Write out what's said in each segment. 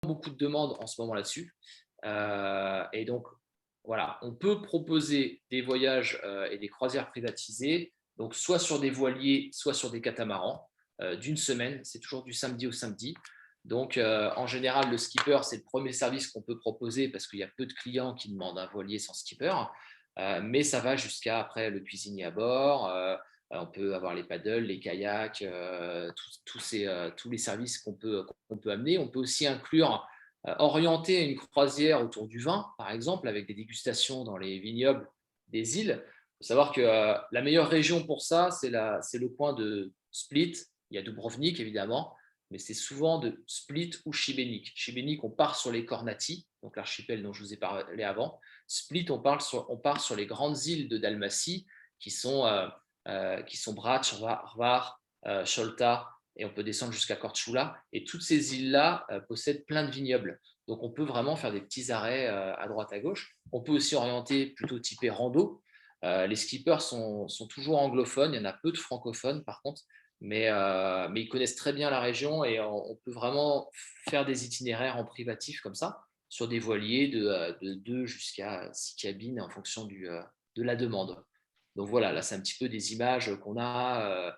beaucoup de demandes en ce moment là-dessus. Et donc, voilà, on peut proposer des voyages et des croisières privatisées, donc soit sur des voiliers, soit sur des catamarans, d'une semaine. C'est toujours du samedi au samedi. Donc, en général, le skipper, c'est le premier service qu'on peut proposer parce qu'il y a peu de clients qui demandent un voilier sans skipper. Mais ça va jusqu'à après le cuisinier à bord. On peut avoir les paddles, les kayaks, tous les services qu'on peut amener. On peut aussi inclure orienter une croisière autour du vin, par exemple, avec des dégustations dans les vignobles des îles. Il faut savoir que la meilleure région pour ça, c'est le coin de Split. Il y a Dubrovnik, évidemment, mais c'est souvent de Split ou Šibenik. Šibenik, on part sur les Kornati, donc l'archipel dont je vous ai parlé avant. Split, on part sur les grandes îles de Dalmatie, qui sont Brač, Hvar, Šolta, et on peut descendre jusqu'à Korčula. Et toutes ces îles-là possèdent plein de vignobles. Donc, on peut vraiment faire des petits arrêts à droite, à gauche. On peut aussi orienter plutôt typé rando. Les skippers sont toujours anglophones. Il y en a peu de francophones, par contre. Mais ils connaissent très bien la région et on peut vraiment faire des itinéraires en privatif comme ça, sur des voiliers de 2 jusqu'à 6 cabines en fonction de la demande. Donc voilà, là, c'est un petit peu des images qu'on a.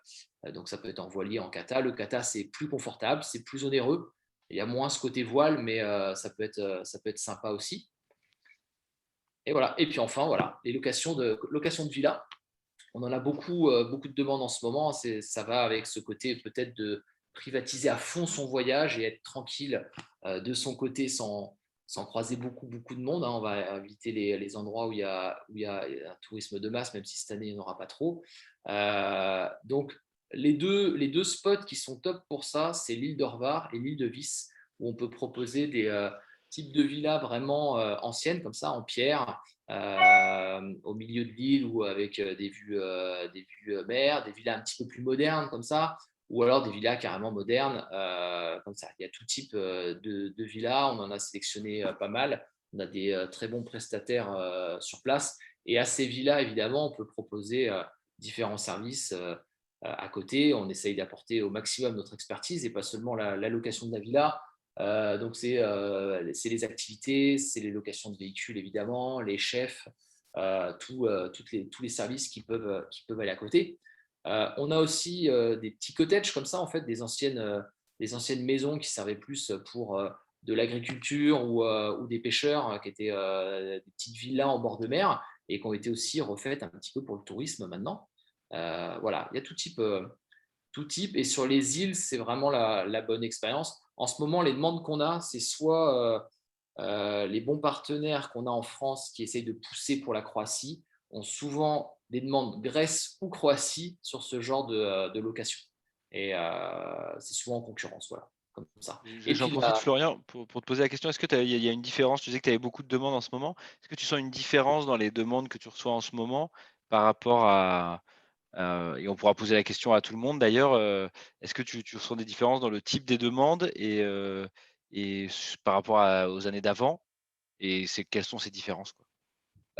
Donc ça peut être en voilier, en kata. Le kata, c'est plus confortable, c'est plus onéreux. Il y a moins ce côté voile, mais ça peut être sympa aussi. Et voilà. Et puis enfin, voilà, les locations de villas. On en a beaucoup de demandes en ce moment. Ça va avec ce côté peut-être de privatiser à fond son voyage et être tranquille de son côté sans croiser beaucoup de monde. On va éviter les endroits où il y a un tourisme de masse, même si cette année, il n'y en aura pas trop. Donc, les deux spots qui sont top pour ça, c'est l'île d'Orvar et l'île de Vis, où on peut proposer des types de villas vraiment anciennes, comme ça, en pierre, au milieu de l'île ou avec des vues mer, des villas un petit peu plus modernes comme ça, ou alors des villas carrément modernes comme ça. Il y a tout type de villas, on en a sélectionné pas mal. On a des très bons prestataires sur place. Et à ces villas, évidemment, on peut proposer différents services à côté. On essaye d'apporter au maximum notre expertise et pas seulement la location de la villa, donc, c'est les activités, c'est les locations de véhicules, évidemment, les chefs, tous les services qui peuvent aller à côté. On a aussi des petits cottages comme ça, en fait, des anciennes maisons qui servaient plus pour de l'agriculture ou des pêcheurs, qui étaient des petites villas en bord de mer et qui ont été aussi refaites un petit peu pour le tourisme maintenant. Voilà, il y a tout type. Et sur les îles, c'est vraiment la bonne expérience. En ce moment, les demandes qu'on a, c'est soit les bons partenaires qu'on a en France qui essayent de pousser pour la Croatie ont souvent des demandes Grèce ou Croatie sur ce genre de location. Et c'est souvent en concurrence, voilà, comme ça. Et J'en puis, profite, Florian, pour te poser la question. Est-ce que il y a une différence? Tu disais que tu avais beaucoup de demandes en ce moment. Est-ce que tu sens une différence dans les demandes que tu reçois en ce moment par rapport à, et on pourra poser la question à tout le monde d'ailleurs, est-ce que tu ressens des différences dans le type des demandes et par rapport aux années d'avant? Et quelles sont ces différences, quoi?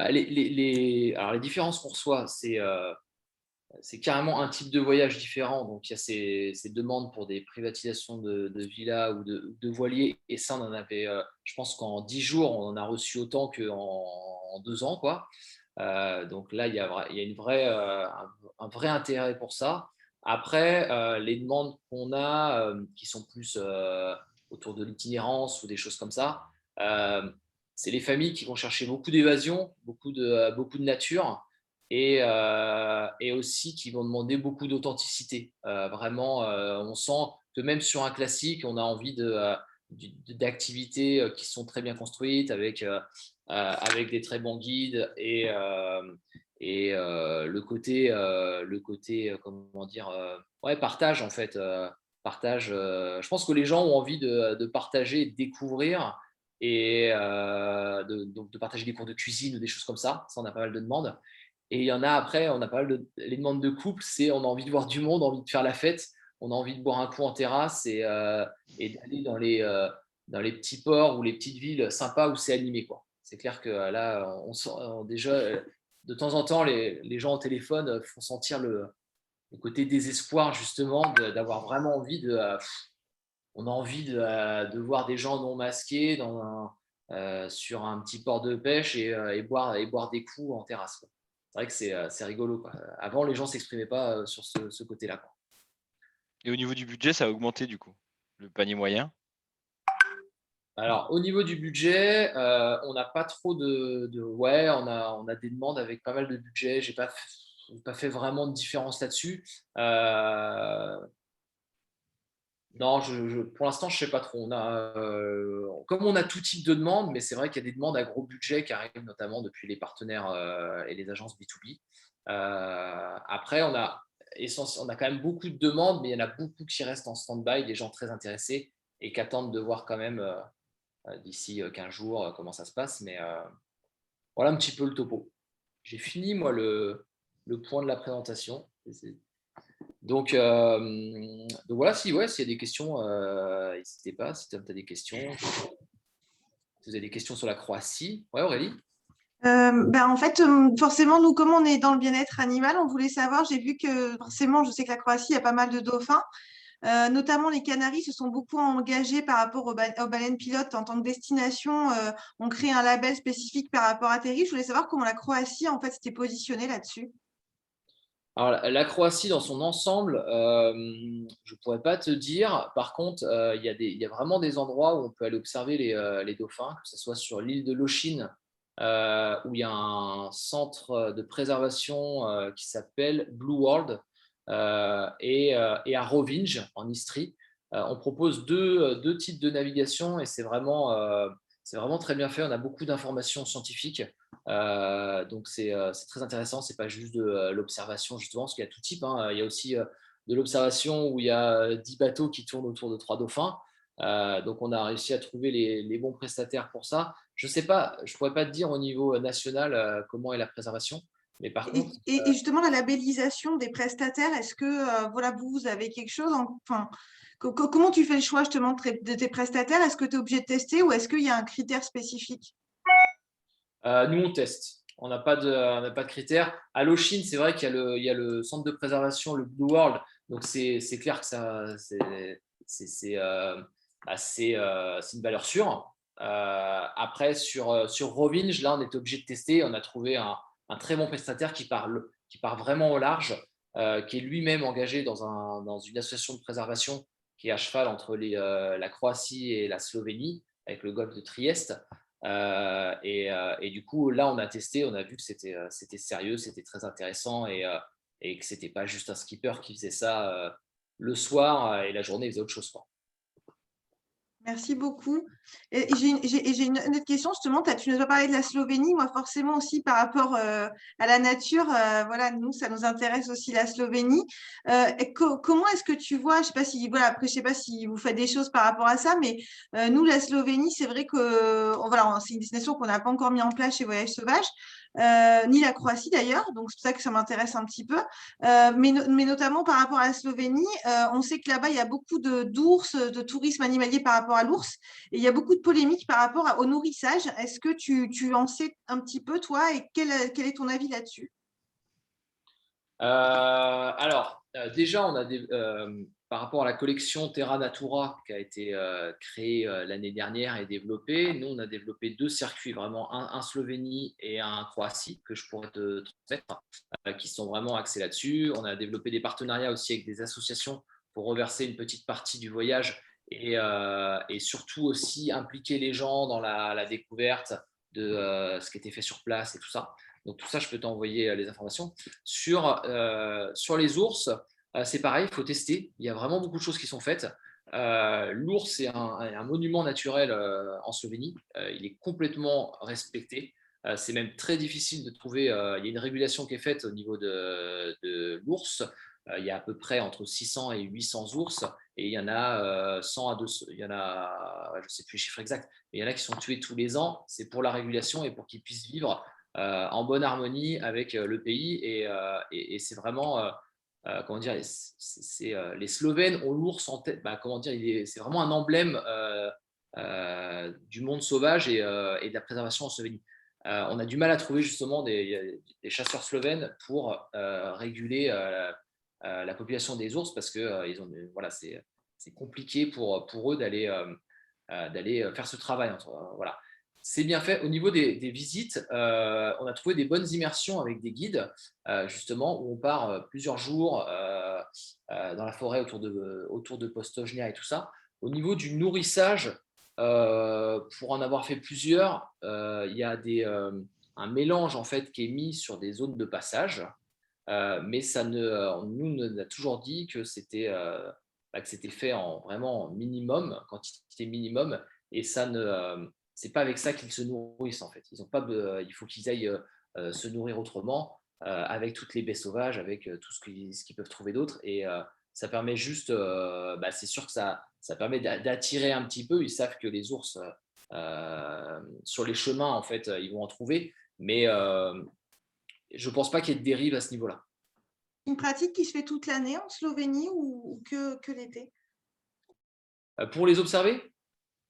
bah, alors les différences qu'on reçoit, c'est carrément un type de voyage différent. Donc, il y a ces demandes pour des privatisations de villas ou de voiliers. Et ça, on en avait, je pense qu'en 10 jours, on en a reçu autant qu'en 2 ans, quoi. Donc là, il y a un vrai intérêt pour ça. Après, les demandes qu'on a, qui sont plus autour de l'itinérance ou des choses comme ça, euh, c'est les familles qui vont chercher beaucoup d'évasion, beaucoup de nature et aussi qui vont demander beaucoup d'authenticité. Vraiment, on sent que même sur un classique, on a envie d'activités qui sont très bien construites avec des très bons guides et le côté comment dire, ouais, partage en fait. Partage. Je pense que les gens ont envie de partager, de découvrir donc de partager des cours de cuisine ou des choses comme ça. Ça, on a pas mal de demandes. Et il y en a après, on a pas mal les demandes de couple, c'est on a envie de voir du monde, on a envie de faire la fête, on a envie de boire un coup en terrasse et d'aller dans les petits ports ou les petites villes sympas où c'est animé, quoi. C'est clair que là, on sent déjà, de temps en temps, les gens au téléphone font sentir le côté désespoir, justement, d'avoir vraiment envie on a envie de voir des gens non masqués sur un petit port de pêche et boire des coups en terrasse, quoi. C'est vrai que c'est rigolo, quoi. Avant, les gens ne s'exprimaient pas sur ce côté-là, quoi. Et au niveau du budget, ça a augmenté du coup? Le panier moyen? Alors, au niveau du budget, on n'a pas trop ouais, on a des demandes avec pas mal de budget. J'ai pas fait vraiment de différence là-dessus. Non, pour l'instant, je ne sais pas trop. Comme on a tout type de demandes, mais c'est vrai qu'il y a des demandes à gros budget qui arrivent notamment depuis les partenaires et les agences B2B. Après, on a quand même beaucoup de demandes, mais il y en a beaucoup qui restent en stand-by, des gens très intéressés et qui attendent de voir quand même d'ici 15 jours comment ça se passe. Mais voilà un petit peu le topo. J'ai fini, moi, le point de la présentation. Donc voilà, s'il y a des questions, n'hésitez pas, si tu as des questions. Si vous avez des questions sur la Croatie. Ouais, Aurélie? En fait, forcément, nous, comme on est dans le bien-être animal, on voulait savoir, j'ai vu que forcément, je sais que la Croatie, il y a pas mal de dauphins, notamment les Canaries se sont beaucoup engagés par rapport aux baleines pilotes en tant que destination, ont créé un label spécifique par rapport à tes rives. Je voulais savoir comment la Croatie, en fait, s'était positionnée là-dessus. Alors, la Croatie dans son ensemble, je ne pourrais pas te dire. Par contre, il y a vraiment des endroits où on peut aller observer les dauphins, que ce soit sur l'île de Lošinj, où il y a un centre de préservation qui s'appelle Blue World, et à Rovinj, en Istrie. On propose deux types de navigation et c'est vraiment très bien fait. On a beaucoup d'informations scientifiques. Donc c'est très intéressant, c'est pas juste de l'observation justement, parce qu'il y a tout type, hein. Il y a aussi de l'observation où il y a 10 bateaux qui tournent autour de 3 dauphins. Donc on a réussi à trouver les bons prestataires pour ça. Je sais pas, je pourrais pas te dire au niveau national comment est la préservation, mais par contre, Et justement, la labellisation des prestataires, est-ce que voilà, vous avez quelque chose enfin, comment tu fais le choix justement de tes prestataires? Est-ce que tu es obligé de tester ou est-ce qu'il y a un critère spécifique? nous on teste. On n'a pas de critères. À Lochine, c'est vrai il y a le centre de préservation, le Blue World. Donc c'est clair que c'est c'est une valeur sûre. Après, sur Rovinj, là, on était obligé de tester. On a trouvé un très bon prestataire qui part vraiment au large, qui est lui-même engagé dans une association de préservation qui est à cheval entre la Croatie et la Slovénie, avec le golfe de Trieste. Et du coup, là, on a testé, on a vu que c'était sérieux, c'était très intéressant et que c'était pas juste un skipper qui faisait ça le soir et la journée, il faisait autre chose, quoi. Merci beaucoup. Et j'ai une autre question, justement. Tu nous as parlé de la Slovénie. Moi, forcément, aussi par rapport à la nature, voilà, nous, ça nous intéresse aussi la Slovénie. Comment est-ce que tu vois, je sais pas si, voilà, après, je sais pas si vous faites des choses par rapport à ça, mais nous, la Slovénie, c'est vrai que, voilà, c'est une destination qu'on n'a pas encore mis en place chez Voyage Sauvage, ni la Croatie d'ailleurs. Donc, c'est pour ça que ça m'intéresse un petit peu. Mais notamment par rapport à la Slovénie, on sait que là-bas, il y a beaucoup d'ours, de tourisme animalier par rapport à l'ours, et il y a beaucoup de polémiques par rapport au nourrissage. Est-ce que tu en sais un petit peu, toi, et quel est ton avis là-dessus? Déjà, par rapport à la collection Terra Natura qui a été créée l'année dernière et développée, nous, on a développé deux circuits, vraiment un Slovénie et un Croatie, que je pourrais te transmettre, qui sont vraiment axés là-dessus. On a développé des partenariats aussi avec des associations pour reverser une petite partie du voyage et surtout aussi impliquer les gens dans la découverte de ce qui était fait sur place et tout ça. Donc tout ça, je peux t'envoyer les informations. Sur les ours, c'est pareil, il faut tester. Il y a vraiment beaucoup de choses qui sont faites. L'ours est un monument naturel en Slovénie. Il est complètement respecté. C'est même très difficile de trouver. Il y a une régulation qui est faite au niveau de l'ours. Il y a à peu près entre 600 et 800 ours. Et il y en a 100 à 200. Il y en a, je ne sais plus le chiffre exact, mais il y en a qui sont tués tous les ans. C'est pour la régulation et pour qu'ils puissent vivre en bonne harmonie avec le pays. Et c'est vraiment, comment dire, les Slovènes ont l'ours en tête. Bah, comment dire, c'est vraiment un emblème du monde sauvage et de la préservation en Slovénie. On a du mal à trouver justement des chasseurs slovènes pour réguler la population des ours parce que ils ont, voilà, c'est compliqué pour eux d'aller faire ce travail. Voilà. C'est bien fait. Au niveau des visites, on a trouvé des bonnes immersions avec des guides, justement, où on part plusieurs jours dans la forêt autour de Postojnia et tout ça. Au niveau du nourrissage, pour en avoir fait plusieurs, il y a un mélange en fait qui est mis sur des zones de passage, mais nous on a toujours dit que c'était fait vraiment en minimum, quantité minimum, et c'est pas avec ça qu'ils se nourrissent en fait. Ils ont pas, il faut qu'ils aillent se nourrir autrement, avec toutes les baies sauvages, avec tout ce qu'ils peuvent trouver d'autre, et ça permet juste, c'est sûr que ça permet d'attirer un petit peu. Ils savent que les ours sur les chemins en fait, ils vont en trouver, mais je ne pense pas qu'il y ait de dérive à ce niveau-là. Une pratique qui se fait toute l'année en Slovénie ou que l'été? Pour les observer,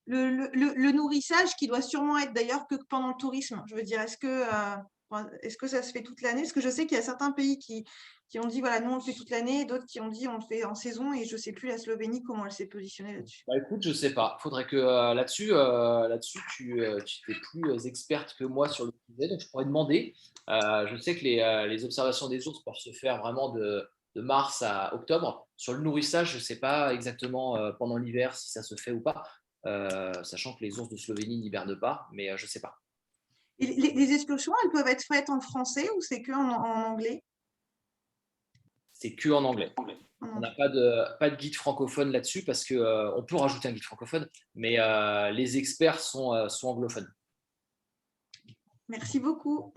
Le nourrissage qui doit sûrement être d'ailleurs que pendant le tourisme. Je veux dire, est-ce que ça se fait toute l'année? Parce que je sais qu'il y a certains pays qui ont dit, voilà, nous on le fait toute l'année, et d'autres qui ont dit on le fait en saison, et je ne sais plus la Slovénie comment elle s'est positionnée là-dessus. écoute, je sais pas. Faudrait que là-dessus, tu es plus experte que moi sur le sujet, donc je pourrais demander. Je sais que les observations des ours peuvent se faire vraiment de mars à octobre. Sur le nourrissage, je ne sais pas exactement pendant l'hiver si ça se fait ou pas, sachant que les ours de Slovénie n'hibernent pas, mais je ne sais pas. Et les excursions, elles peuvent être faites en français ou c'est que en anglais? C'est que en anglais. En On n'a anglais. pas de guide francophone là-dessus parce qu'on peut rajouter un guide francophone, mais les experts sont anglophones. Merci beaucoup.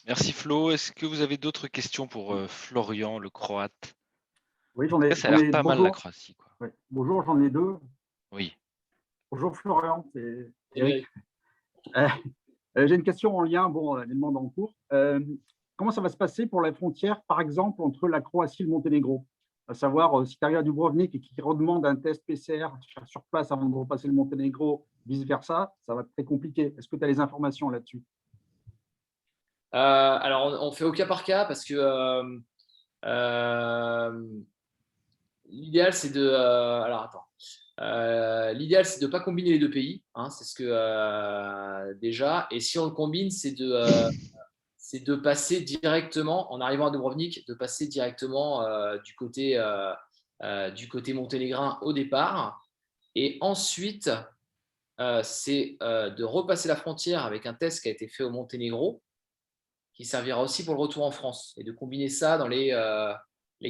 Merci Flo. Est-ce que vous avez d'autres questions pour Florian, le Croate? Oui, j'en ai. Ça a l'air pas mal la Bonjour. Croatie, quoi. Ouais. Bonjour, j'en ai deux. Oui. Bonjour Florian, c'est Eric. Eric. J'ai une question en lien, les demandes en cours. Comment ça va se passer pour la frontière, par exemple, entre la Croatie et le Monténégro? À savoir, si tu arrives à Dubrovnik et qui redemande un test PCR sur place avant de repasser le Monténégro, vice-versa, ça va être très compliqué. Est-ce que tu as les informations là-dessus? Alors, on fait au cas par cas parce que l'idéal, c'est de. Alors, attends. L'idéal, c'est de ne pas combiner les deux pays. Hein, c'est ce que déjà. Et si on le combine, c'est de passer directement, en arrivant à Dubrovnik, de passer directement du côté monténégrin au départ. Et ensuite, c'est de repasser la frontière avec un test qui a été fait au Monténégro, qui servira aussi pour le retour en France, et de combiner ça dans les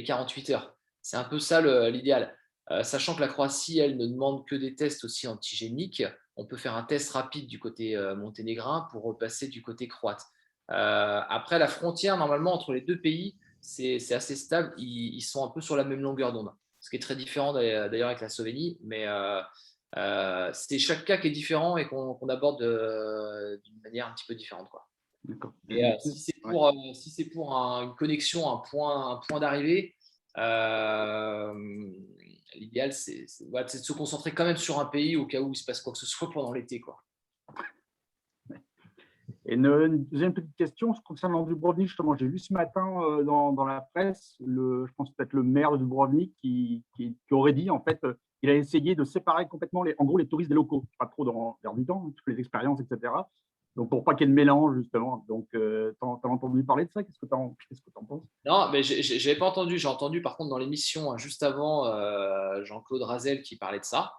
48 heures. C'est un peu ça l'idéal. Sachant que la Croatie, elle, ne demande que des tests aussi antigéniques, on peut faire un test rapide du côté monténégrin pour repasser du côté croate. Après, la frontière, normalement, entre les deux pays, c'est assez stable. Ils sont un peu sur la même longueur d'onde, ce qui est très différent d'ailleurs avec la Slovénie, mais c'est chaque cas qui est différent et qu'on aborde d'une manière un petit peu différente, quoi. D'accord. Et si c'est pour une connexion, un point d'arrivée, l'idéal, c'est de se concentrer quand même sur un pays au cas où il se passe quoi que ce soit pendant l'été, quoi. Et une deuxième petite question concernant Dubrovnik, justement, j'ai vu ce matin dans la presse, je pense peut-être le maire de Dubrovnik qui aurait dit en fait qu'il a essayé de séparer complètement en gros les touristes des locaux, pas trop dans l'air du temps, toutes les expériences, etc. Donc pour pas qu'il y ait de mélange justement. Donc t'as entendu parler de ça? Qu'est-ce que tu en penses? Non, mais j'avais pas entendu. J'ai entendu par contre dans l'émission juste avant Jean-Claude Razel qui parlait de ça.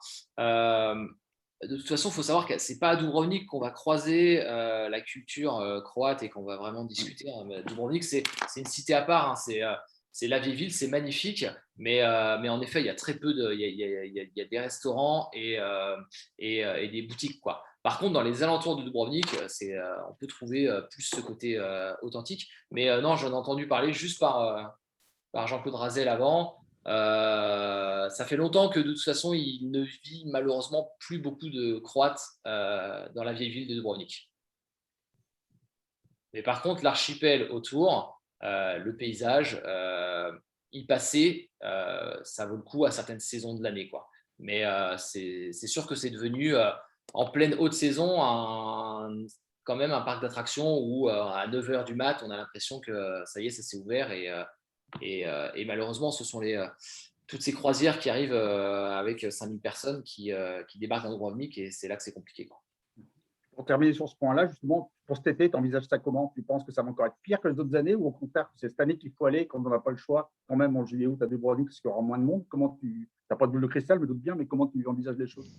De toute façon, il faut savoir que c'est pas à Dubrovnik qu'on va croiser la culture croate et qu'on va vraiment discuter. Hein. Dubrovnik, c'est une cité à part. Hein. C'est la vieille ville, c'est magnifique, mais en effet, il y a très peu il y a des restaurants et des boutiques, quoi. Par contre, dans les alentours de Dubrovnik, on peut trouver plus ce côté authentique. Mais non, j'en ai entendu parler juste par Jean-Claude Razel avant. Ça fait longtemps que de toute façon, il ne vit malheureusement plus beaucoup de Croates dans la vieille ville de Dubrovnik. Mais par contre, l'archipel autour, le paysage, y passer, ça vaut le coup à certaines saisons de l'année, quoi. Mais c'est sûr que c'est devenu, en pleine haute saison, quand même un parc d'attractions où à 9h du mat, on a l'impression que ça y est, ça s'est ouvert. Et malheureusement, ce sont toutes ces croisières qui arrivent avec 5000 personnes qui débarquent dans Dubrovnik, et c'est là que c'est compliqué, quoi. Pour terminer sur ce point-là, justement, pour cet été, tu envisages ça comment? Tu penses que ça va encore être pire que les autres années, ou au contraire, c'est cette année qu'il faut aller quand on n'a pas le choix, quand même en juillet-août à Dubrovnik, parce qu'il y aura moins de monde? Comment tu n'as pas de boule de cristal, me doute bien, mais comment tu envisages les choses?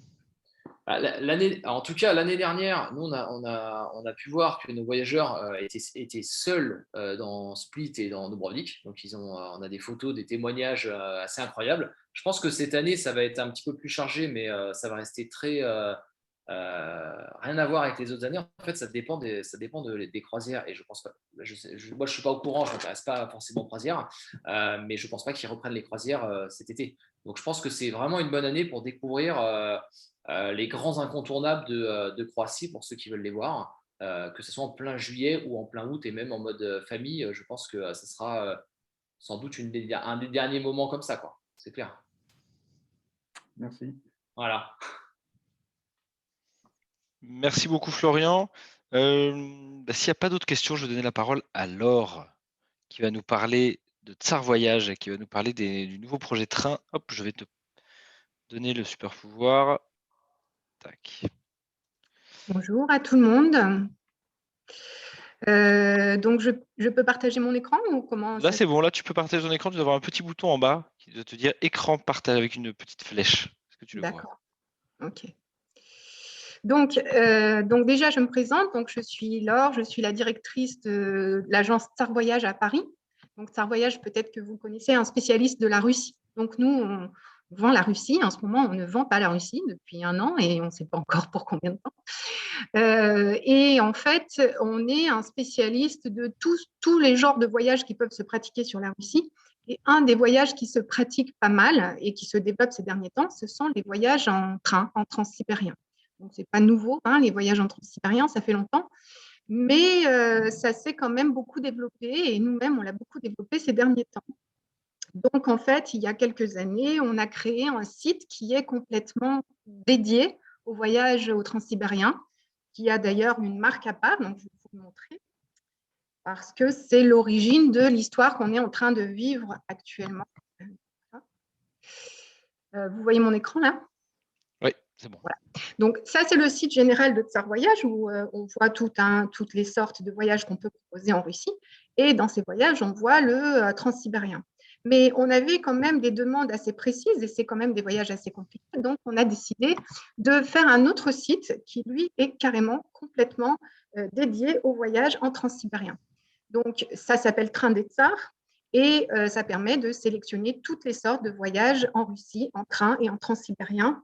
En tout cas, l'année dernière, nous, on a pu voir que nos voyageurs étaient seuls dans Split et dans Dubrovnik. Donc, on a des photos, des témoignages assez incroyables. Je pense que cette année, ça va être un petit peu plus chargé, mais ça va rester très… rien à voir avec les autres années. En fait, ça dépend des croisières. Et je pense pas… moi, je ne suis pas au courant, je ne m'intéresse pas forcément aux croisières, mais je ne pense pas qu'ils reprennent les croisières cet été. Donc, je pense que c'est vraiment une bonne année pour découvrir… les grands incontournables de Croatie pour ceux qui veulent les voir, que ce soit en plein juillet ou en plein août, et même en mode famille. Je pense que ce sera sans doute un des derniers moments comme ça, quoi. C'est clair. Merci. Voilà. Merci beaucoup, Florian. S'il n'y a pas d'autres questions, je vais donner la parole à Laure, qui va nous parler de Tsar Voyage, qui va nous parler du nouveau projet train. Hop, je vais te donner le super pouvoir. Tac. Bonjour à tout le monde. Donc, je peux partager mon écran ou comment? Là, c'est bon. Là, tu peux partager ton écran. Tu dois avoir un petit bouton en bas qui doit te dire écran partage avec une petite flèche. Est-ce que tu le vois? D'accord. OK. Donc, déjà, je me présente. Donc, je suis Laure. Je suis la directrice de l'agence Tsar Voyage à Paris. Donc, Tsar Voyage, peut-être que vous connaissez, un spécialiste de la Russie. Donc, nous, on vend la Russie. En ce moment, on ne vend pas la Russie depuis 1 an et on ne sait pas encore pour combien de temps. Et en fait, on est un spécialiste de tous les genres de voyages qui peuvent se pratiquer sur la Russie. Et un des voyages qui se pratique pas mal et qui se développe ces derniers temps, ce sont les voyages en train, en transsibérien. Donc, ce n'est pas nouveau, hein, les voyages en transsibérien, ça fait longtemps. Mais ça s'est quand même beaucoup développé et nous-mêmes, on l'a beaucoup développé ces derniers temps. Donc, en fait, il y a quelques années, on a créé un site qui est complètement dédié au voyage au transsibérien, qui a d'ailleurs une marque à part, donc je vais vous montrer, parce que c'est l'origine de l'histoire qu'on est en train de vivre actuellement. Vous voyez mon écran là? Oui, c'est bon. Voilà. Donc, ça, c'est le site général de Tsar Voyage où on voit toutes les sortes de voyages qu'on peut proposer en Russie. Et dans ces voyages, on voit le transsibérien. Mais on avait quand même des demandes assez précises et c'est quand même des voyages assez compliqués. Donc, on a décidé de faire un autre site qui, lui, est carrément complètement dédié au voyage en transsibérien. Donc, ça s'appelle Train des Tsars et ça permet de sélectionner toutes les sortes de voyages en Russie, en train et en transsibérien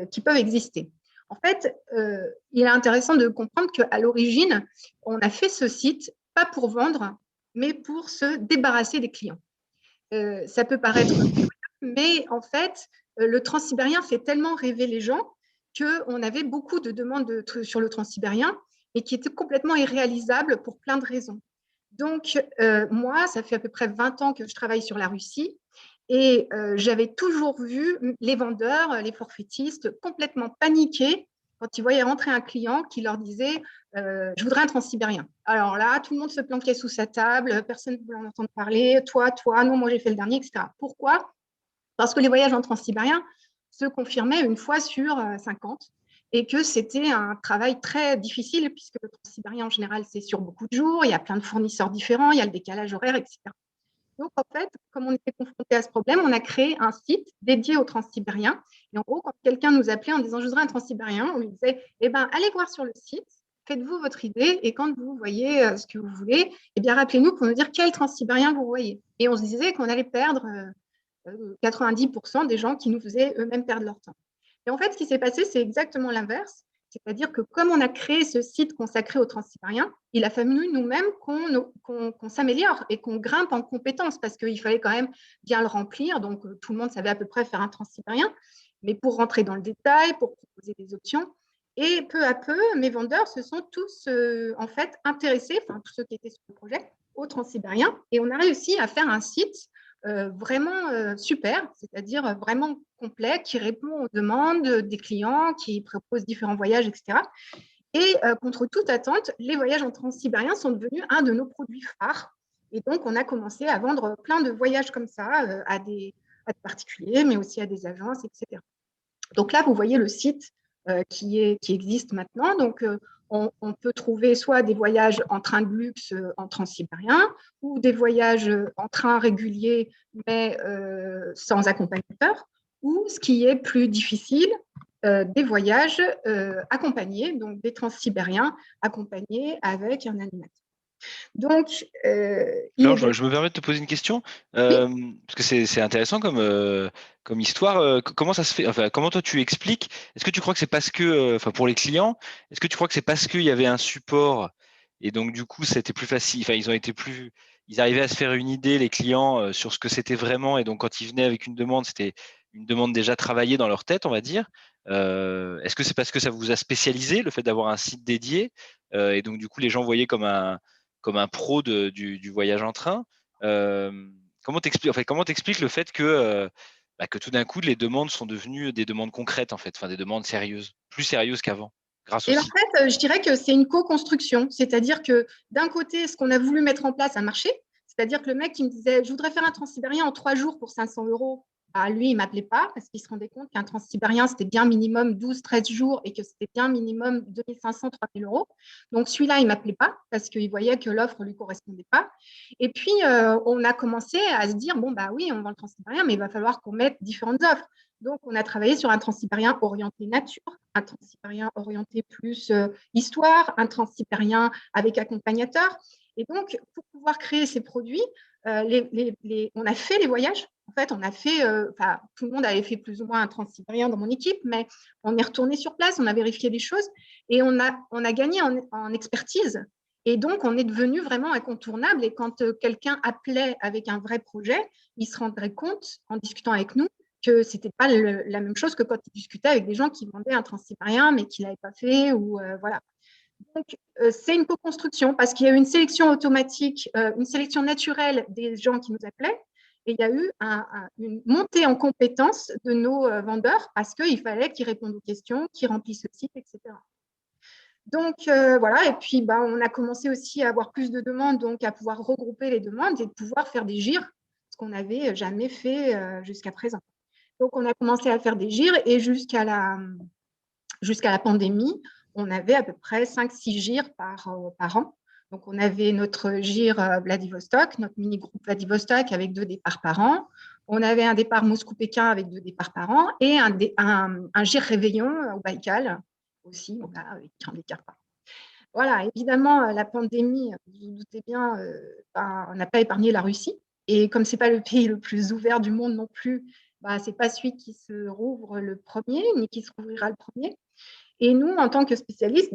qui peuvent exister. En fait, il est intéressant de comprendre qu'à l'origine, on a fait ce site pas pour vendre, mais pour se débarrasser des clients. Ça peut paraître, mais en fait, le transsibérien fait tellement rêver les gens qu'on avait beaucoup de demandes sur le transsibérien et qui étaient complètement irréalisables pour plein de raisons. Donc, moi, ça fait à peu près 20 ans que je travaille sur la Russie et j'avais toujours vu les vendeurs, les forfaitistes complètement paniqués quand ils voyaient rentrer un client qui leur disait « je voudrais un transsibérien ». Alors là, tout le monde se planquait sous sa table, personne ne voulait en entendre parler, toi, non, moi j'ai fait le dernier, etc. Pourquoi? Parce que les voyages en transsibérien se confirmaient une fois sur 50 et que c'était un travail très difficile puisque le transsibérien en général, c'est sur beaucoup de jours, il y a plein de fournisseurs différents, il y a le décalage horaire, etc. Donc, en fait, comme on était confronté à ce problème, on a créé un site dédié aux transsibériens. Et en gros, quand quelqu'un nous appelait en disant « je voudrais un transsibérien », on lui disait « eh ben, allez voir sur le site, faites-vous votre idée et quand vous voyez ce que vous voulez, eh bien, rappelez-nous pour nous dire quel transsibérien vous voyez ». Et on se disait qu'on allait perdre 90% des gens qui nous faisaient eux-mêmes perdre leur temps. Et en fait, ce qui s'est passé, c'est exactement l'inverse. C'est-à-dire que comme on a créé ce site consacré aux transsibériens, il a fallu nous-mêmes qu'on s'améliore et qu'on grimpe en compétences parce qu'il fallait quand même bien le remplir. Donc, tout le monde savait à peu près faire un transsibérien. Mais pour rentrer dans le détail, pour proposer des options. Et peu à peu, mes vendeurs se sont tous en fait intéressés, enfin tous ceux qui étaient sur le projet, aux transsibériens. Et on a réussi à faire un site vraiment super, c'est-à-dire vraiment complet, qui répond aux demandes des clients, qui propose différents voyages, etc. Et contre toute attente, les voyages en transsibérien sont devenus un de nos produits phares. Et donc, on a commencé à vendre plein de voyages comme ça à des à de particuliers, mais aussi à des agences, etc. Donc là, vous voyez le site qui existe maintenant. Donc, on peut trouver soit des voyages en train de luxe en transsibérien ou des voyages en train régulier, mais sans accompagnateur, ou ce qui est plus difficile, des voyages accompagnés, donc des transsibériens accompagnés avec un animateur. Donc, Alors, je me permets de te poser une question, parce que c'est intéressant comme histoire. Comment ça se fait? Enfin, comment toi tu expliques? Est-ce que tu crois que c'est parce que, enfin, pour les clients, est-ce que tu crois que c'est parce qu'il y avait un support et donc du coup c'était plus facile? Enfin, ils arrivaient à se faire une idée, les clients, sur ce que c'était vraiment, et donc quand ils venaient avec une demande, c'était une demande déjà travaillée dans leur tête, on va dire. Est-ce que c'est parce que ça vous a spécialisé, le fait d'avoir un site dédié, et donc du coup les gens voyaient comme un pro du voyage en train. Comment t'expliques le fait que tout d'un coup, les demandes sont devenues des demandes concrètes, en fait, enfin, des demandes sérieuses, plus sérieuses qu'avant, grâce au Et en site? fait, je dirais que c'est une co-construction, c'est-à-dire que d'un côté, ce qu'on a voulu mettre en place a marché, c'est-à-dire que le mec qui me disait « je voudrais faire un transsibérien en 3 jours pour 500 €», bah, lui, il ne m'appelait pas parce qu'il se rendait compte qu'un transsibérien, c'était bien minimum 12-13 jours et que c'était bien minimum 2500-3000 €. Donc celui-là, il ne m'appelait pas parce qu'il voyait que l'offre ne lui correspondait pas. Et puis, on a commencé à se dire « bon, bah oui, on vend le transsibérien, mais il va falloir qu'on mette différentes offres ». Donc, on a travaillé sur un transsibérien orienté nature, un transsibérien orienté plus histoire, un transsibérien avec accompagnateur. Et donc, pour pouvoir créer ces produits, on a fait les voyages. En fait, on a fait, tout le monde avait fait plus ou moins un transsibérien dans mon équipe, mais on est retourné sur place, on a vérifié les choses et on a gagné en expertise. Et donc, on est devenu vraiment incontournable. Et quand quelqu'un appelait avec un vrai projet, il se rendrait compte, en discutant avec nous, que ce n'était pas la même chose que quand il discutait avec des gens qui vendaient un transsibérien, mais qui ne l'avaient pas fait. Voilà. Donc, c'est une co-construction parce qu'il y a eu une sélection automatique, une sélection naturelle des gens qui nous appelaient. Et il y a eu une montée en compétences de nos vendeurs parce qu'il fallait qu'ils répondent aux questions, qu'ils remplissent le site, etc. Donc, voilà. Et puis, on a commencé aussi à avoir plus de demandes, donc à pouvoir regrouper les demandes et de pouvoir faire des GIR, ce qu'on n'avait jamais fait jusqu'à présent. Donc, on a commencé à faire des GIR et jusqu'à la pandémie, on avait à peu près 5-6 GIR par an. Donc, on avait notre GIR Vladivostok, notre mini-groupe Vladivostok avec 2 départs par an. On avait un départ Moscou-Pékin avec 2 départs par an et un GIR Réveillon au Baïkal aussi, avec 1 départ par an. Voilà, évidemment, la pandémie, vous vous doutez bien, on n'a pas épargné la Russie. Et comme ce n'est pas le pays le plus ouvert du monde non plus, ce n'est pas celui qui se rouvre le premier, ni qui se rouvrira le premier. Et nous, en tant que spécialistes,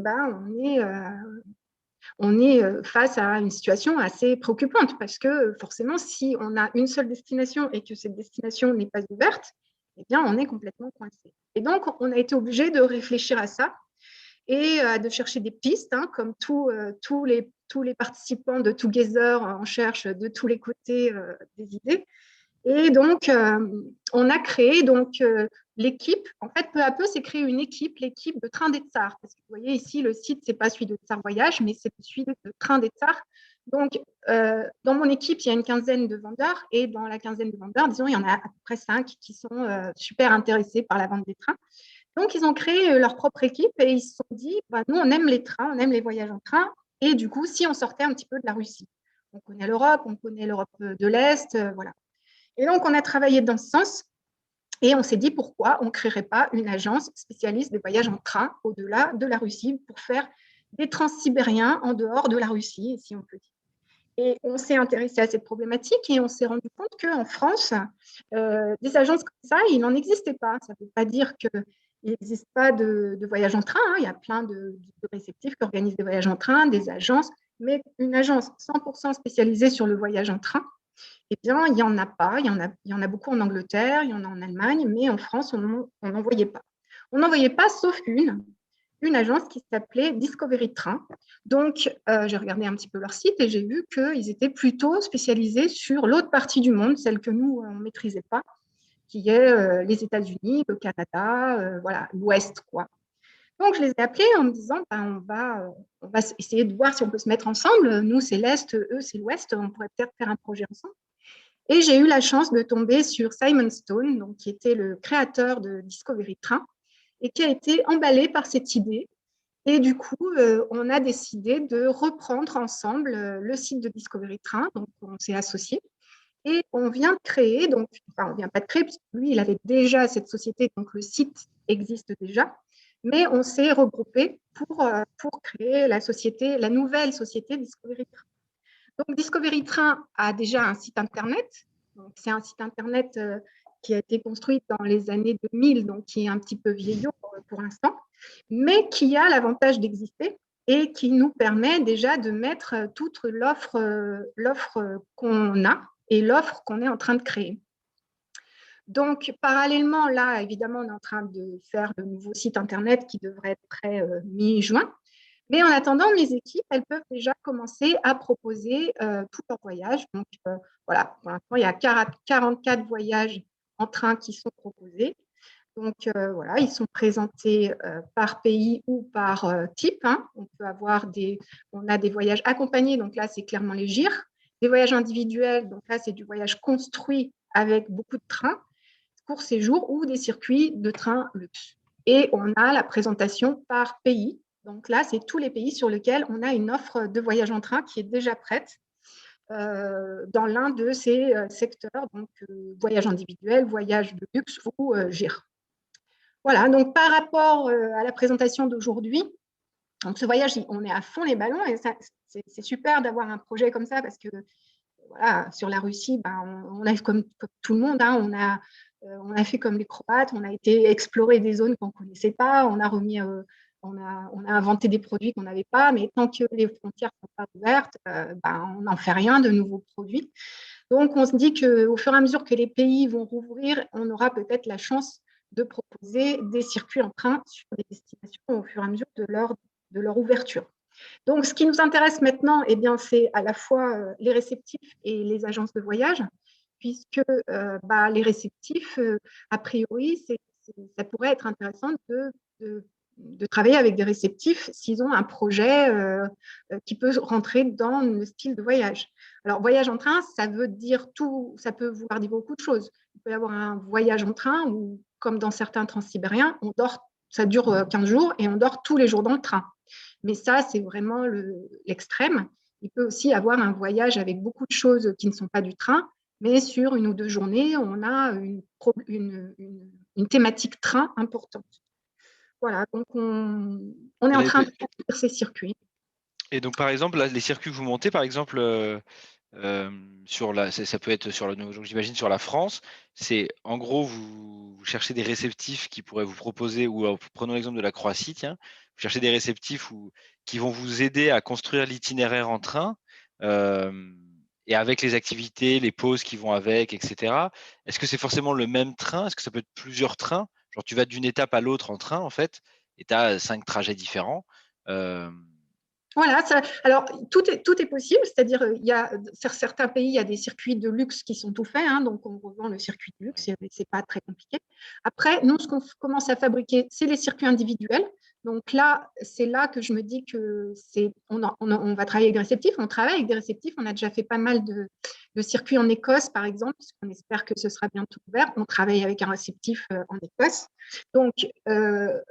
on est face à une situation assez préoccupante parce que forcément, si on a une seule destination et que cette destination n'est pas ouverte, eh bien, on est complètement coincé. Et donc, on a été obligé de réfléchir à ça et de chercher des pistes, comme tous les participants de Together en cherchent de tous les côtés des idées. Et donc, on a créé l'équipe. En fait, peu à peu, c'est créé une équipe, l'équipe de Train des Tsars. Parce que vous voyez ici, le site, ce n'est pas celui de Tsar Voyage, mais c'est celui de Train des Tsars. Donc, dans mon équipe, il y a une quinzaine de vendeurs. Et dans la quinzaine de vendeurs, disons, il y en a à peu près 5 qui sont super intéressés par la vente des trains. Donc, ils ont créé leur propre équipe et ils se sont dit, nous, on aime les trains, on aime les voyages en train. Et du coup, si on sortait un petit peu de la Russie, on connaît l'Europe, on connaît l'Europe de l'Est, voilà. Et donc, on a travaillé dans ce sens et on s'est dit pourquoi on ne créerait pas une agence spécialiste des voyages en train au-delà de la Russie pour faire des transsibériens en dehors de la Russie, si on peut dire. Et on s'est intéressé à cette problématique et on s'est rendu compte qu'en France, des agences comme ça, il n'en existait pas. Ça ne veut pas dire qu'il n'existe pas de voyages en train. Il y a plein de réceptifs qui organisent des voyages en train, des agences, mais une agence 100% spécialisée sur le voyage en train, eh bien, il n'y en a pas. Il y en a beaucoup en Angleterre, il y en a en Allemagne, mais en France, on n'en voyait pas. On n'en voyait pas, sauf une agence qui s'appelait Discovery Train. Donc, j'ai regardé un petit peu leur site et j'ai vu qu'ils étaient plutôt spécialisés sur l'autre partie du monde, celle que nous, on ne maîtrisait pas, qui est les États-Unis, le Canada, voilà, l'Ouest, quoi. Donc, je les ai appelés en me disant, on va essayer de voir si on peut se mettre ensemble. Nous, c'est l'Est, eux, c'est l'Ouest. On pourrait peut-être faire un projet ensemble. Et j'ai eu la chance de tomber sur Simon Stone, donc, qui était le créateur de Discovery Train, et qui a été emballé par cette idée. Et du coup, on a décidé de reprendre ensemble le site de Discovery Train, donc on s'est associés. Et on vient de créer, donc, enfin, on ne vient pas de créer, puisque lui, il avait déjà cette société, donc le site existe déjà, mais on s'est regroupé pour créer la nouvelle société Discovery Train. Donc, Discovery Train a déjà un site Internet. C'est un site Internet qui a été construit dans les années 2000, donc qui est un petit peu vieillot pour l'instant, mais qui a l'avantage d'exister et qui nous permet déjà de mettre toute l'offre qu'on a et l'offre qu'on est en train de créer. Donc, parallèlement, là, évidemment, on est en train de faire de nouveaux sites Internet qui devraient être prêts mi-juin. Mais en attendant, mes équipes, elles peuvent déjà commencer à proposer tous leurs voyages. Donc, voilà, pour l'instant, il y a 44 voyages en train qui sont proposés. Donc, voilà, ils sont présentés par pays ou par type. Hein. On a des voyages accompagnés, donc là, c'est clairement les GIR. Des voyages individuels, donc là, c'est du voyage construit avec beaucoup de trains, court séjour ou des circuits de trains luxe. Et on a la présentation par pays. Donc là, c'est tous les pays sur lesquels on a une offre de voyage en train qui est déjà prête dans l'un de ces secteurs, donc voyage individuel, voyage de luxe ou GIR. Voilà, donc par rapport à la présentation d'aujourd'hui, donc ce voyage, on est à fond les ballons et c'est super d'avoir un projet comme ça parce que voilà, sur la Russie, on a comme tout le monde, hein, on a fait comme les Croates, on a été explorer des zones qu'on ne connaissait pas, on a inventé des produits qu'on n'avait pas, mais tant que les frontières ne sont pas ouvertes, on n'en fait rien de nouveaux produits. Donc, on se dit qu'au fur et à mesure que les pays vont rouvrir, on aura peut-être la chance de proposer des circuits en train sur des destinations au fur et à mesure de leur ouverture. Donc, ce qui nous intéresse maintenant, eh bien, c'est à la fois les réceptifs et les agences de voyage, puisque les réceptifs, a priori, ça pourrait être intéressant de travailler avec des réceptifs s'ils ont un projet qui peut rentrer dans le style de voyage. Alors, voyage en train, ça veut dire tout, ça peut vouloir dire beaucoup de choses. Il peut y avoir un voyage en train où, comme dans certains transsibériens, ça dure 15 jours et on dort tous les jours dans le train. Mais ça, c'est vraiment l'extrême. Il peut aussi avoir un voyage avec beaucoup de choses qui ne sont pas du train, mais sur 1 ou 2 journées, on a une thématique train importante. Voilà, donc on est en train de faire ces circuits. Et donc, par exemple, là, les circuits que vous montez, par exemple, ça peut être j'imagine sur la France, c'est en gros, vous cherchez des réceptifs qui pourraient vous proposer, ou prenons l'exemple de la Croatie, tiens, vous cherchez des réceptifs qui vont vous aider à construire l'itinéraire en train, et avec les activités, les pauses qui vont avec, etc. Est-ce que c'est forcément le même train? Est-ce que ça peut être plusieurs trains? Genre, tu vas d'une étape à l'autre en train, en fait, et tu as 5 trajets différents. Voilà, alors tout est possible, c'est-à-dire il y a certains pays, il y a des circuits de luxe qui sont tout faits, hein, donc on revend le circuit de luxe, c'est pas très compliqué. Après, nous, ce qu'on commence à fabriquer, c'est les circuits individuels. Donc là, c'est là que je me dis que on va travailler avec des réceptifs, on travaille avec des réceptifs, on a déjà fait pas mal de circuits en Écosse, par exemple, puisqu'on espère que ce sera bientôt ouvert. On travaille avec un réceptif en Écosse. Donc, il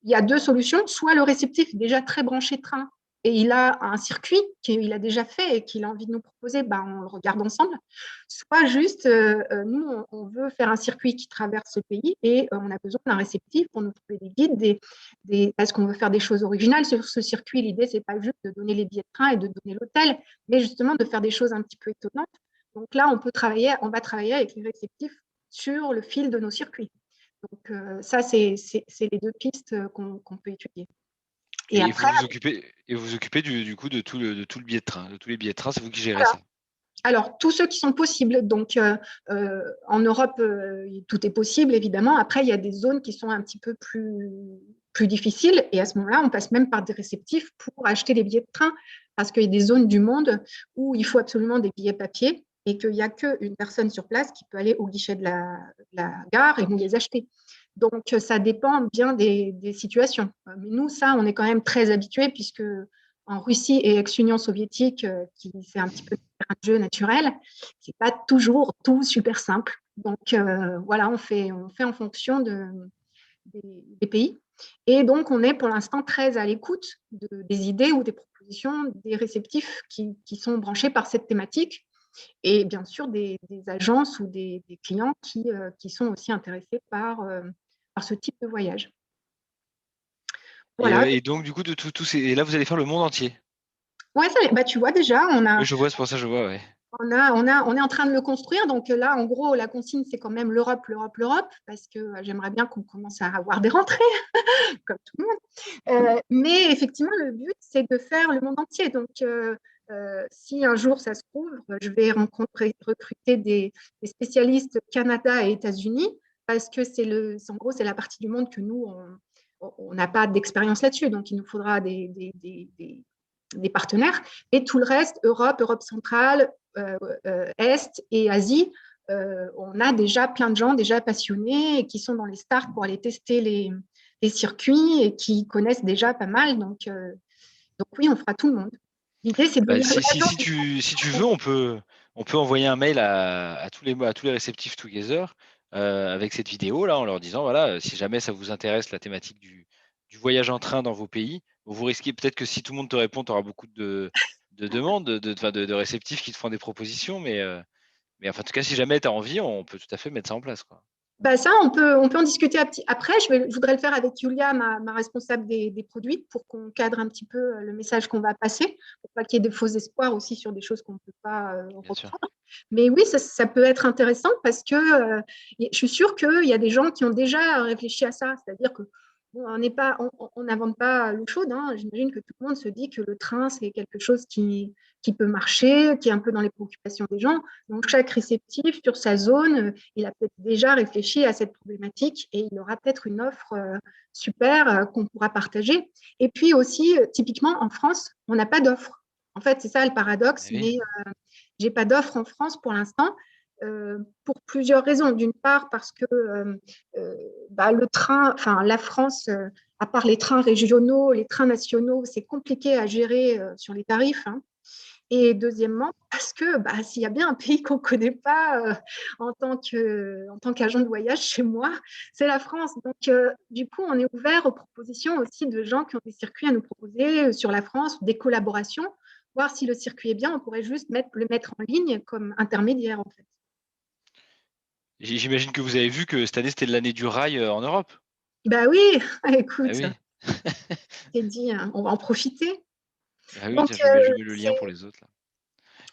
y a 2 solutions, soit le réceptif est déjà très branché train, et il a un circuit qu'il a déjà fait et qu'il a envie de nous proposer, on le regarde ensemble. Soit juste, nous, on veut faire un circuit qui traverse le pays et on a besoin d'un réceptif pour nous trouver des guides, parce qu'on veut faire des choses originales sur ce circuit. L'idée, ce n'est pas juste de donner les billets de train et de donner l'hôtel, mais justement de faire des choses un petit peu étonnantes. Donc là, on va travailler avec les réceptifs sur le fil de nos circuits. Donc ça, c'est les 2 pistes qu'on peut étudier. Et vous vous occupez du coup de tout le billet de train, de tous les billets de train, c'est vous qui gérez ça? Alors, tous ceux qui sont possibles. Donc, en Europe, tout est possible, évidemment. Après, il y a des zones qui sont un petit peu plus difficiles. Et à ce moment-là, on passe même par des réceptifs pour acheter les billets de train. Parce qu'il y a des zones du monde où il faut absolument des billets papier et qu'il n'y a qu'une personne sur place qui peut aller au guichet de la gare et nous les acheter. Donc, ça dépend bien des situations. Mais nous, ça, on est quand même très habitués puisque en Russie et ex-Union soviétique, qui s'est un petit peu un jeu naturel. C'est pas toujours tout super simple. Donc voilà, on fait en fonction des pays. Et donc, on est pour l'instant très à l'écoute des idées ou des propositions des réceptifs qui sont branchés par cette thématique et bien sûr des agences ou des clients qui sont aussi intéressés par ce type de voyage. Voilà. Et donc, du coup, et là, vous allez faire le monde entier. Ouais, bah, tu vois déjà, Oui, je vois, c'est pour ça que je vois, ouais. on est en train de le construire. Donc là, en gros, la consigne, c'est quand même l'Europe, parce que j'aimerais bien qu'on commence à avoir des rentrées, comme tout le monde. Mais effectivement, le but, c'est de faire le monde entier. Donc, si un jour ça se trouve, je vais recruter des spécialistes Canada et États-Unis, parce que en gros, c'est la partie du monde que nous, on n'a pas d'expérience là-dessus. Donc, il nous faudra des partenaires. Et tout le reste, Europe centrale, Est et Asie, on a déjà plein de gens déjà passionnés et qui sont dans les starts pour aller tester les circuits et qui connaissent déjà pas mal. Donc oui, on fera tout le monde. L'idée, c'est de Bah, devenir si tu veux, on peut envoyer un mail à tous les réceptifs Together avec cette vidéo là, en leur disant voilà, si jamais ça vous intéresse la thématique du voyage en train dans vos pays, vous risquez peut-être que si tout le monde te répond, tu auras beaucoup de demandes, de réceptifs qui te font des propositions, mais enfin, en tout cas, si jamais tu as envie, on peut tout à fait mettre ça en place, quoi. Bah ça, on peut en discuter après. Je voudrais le faire avec Julia, ma responsable des produits, pour qu'on cadre un petit peu le message qu'on va passer, pour pas qu'il y ait de faux espoirs aussi sur des choses qu'on ne peut pas Bien sûr. reprendre. Mais oui, ça peut être intéressant parce que je suis sûre qu'il y a des gens qui ont déjà réfléchi à ça. C'est-à-dire que bon, on n'invente pas l'eau chaude. Hein. J'imagine que tout le monde se dit que le train, c'est quelque chose qui peut marcher, qui est un peu dans les préoccupations des gens. Donc, chaque réceptif sur sa zone, il a peut-être déjà réfléchi à cette problématique et il aura peut-être une offre super qu'on pourra partager. Et puis aussi, typiquement, en France, on n'a pas d'offre. En fait, c'est ça le paradoxe, Oui. mais je n'ai pas d'offre en France pour l'instant. Pour plusieurs raisons. D'une part, parce que le train, enfin la France, à part les trains régionaux, les trains nationaux, c'est compliqué à gérer sur les tarifs. Hein. Et deuxièmement, parce que s'il y a bien un pays qu'on ne connaît pas en tant qu'agent de voyage chez moi, c'est la France. Donc, du coup, on est ouvert aux propositions aussi de gens qui ont des circuits à nous proposer sur la France, des collaborations, voir si le circuit est bien, on pourrait juste le mettre en ligne comme intermédiaire, en fait. J'imagine que vous avez vu que cette année, c'était l'année du rail en Europe. Bah oui, écoute, Ah oui. c'est dit, hein, on va en profiter. Ah oui, Donc, tiens, je mets le lien pour les autres, là.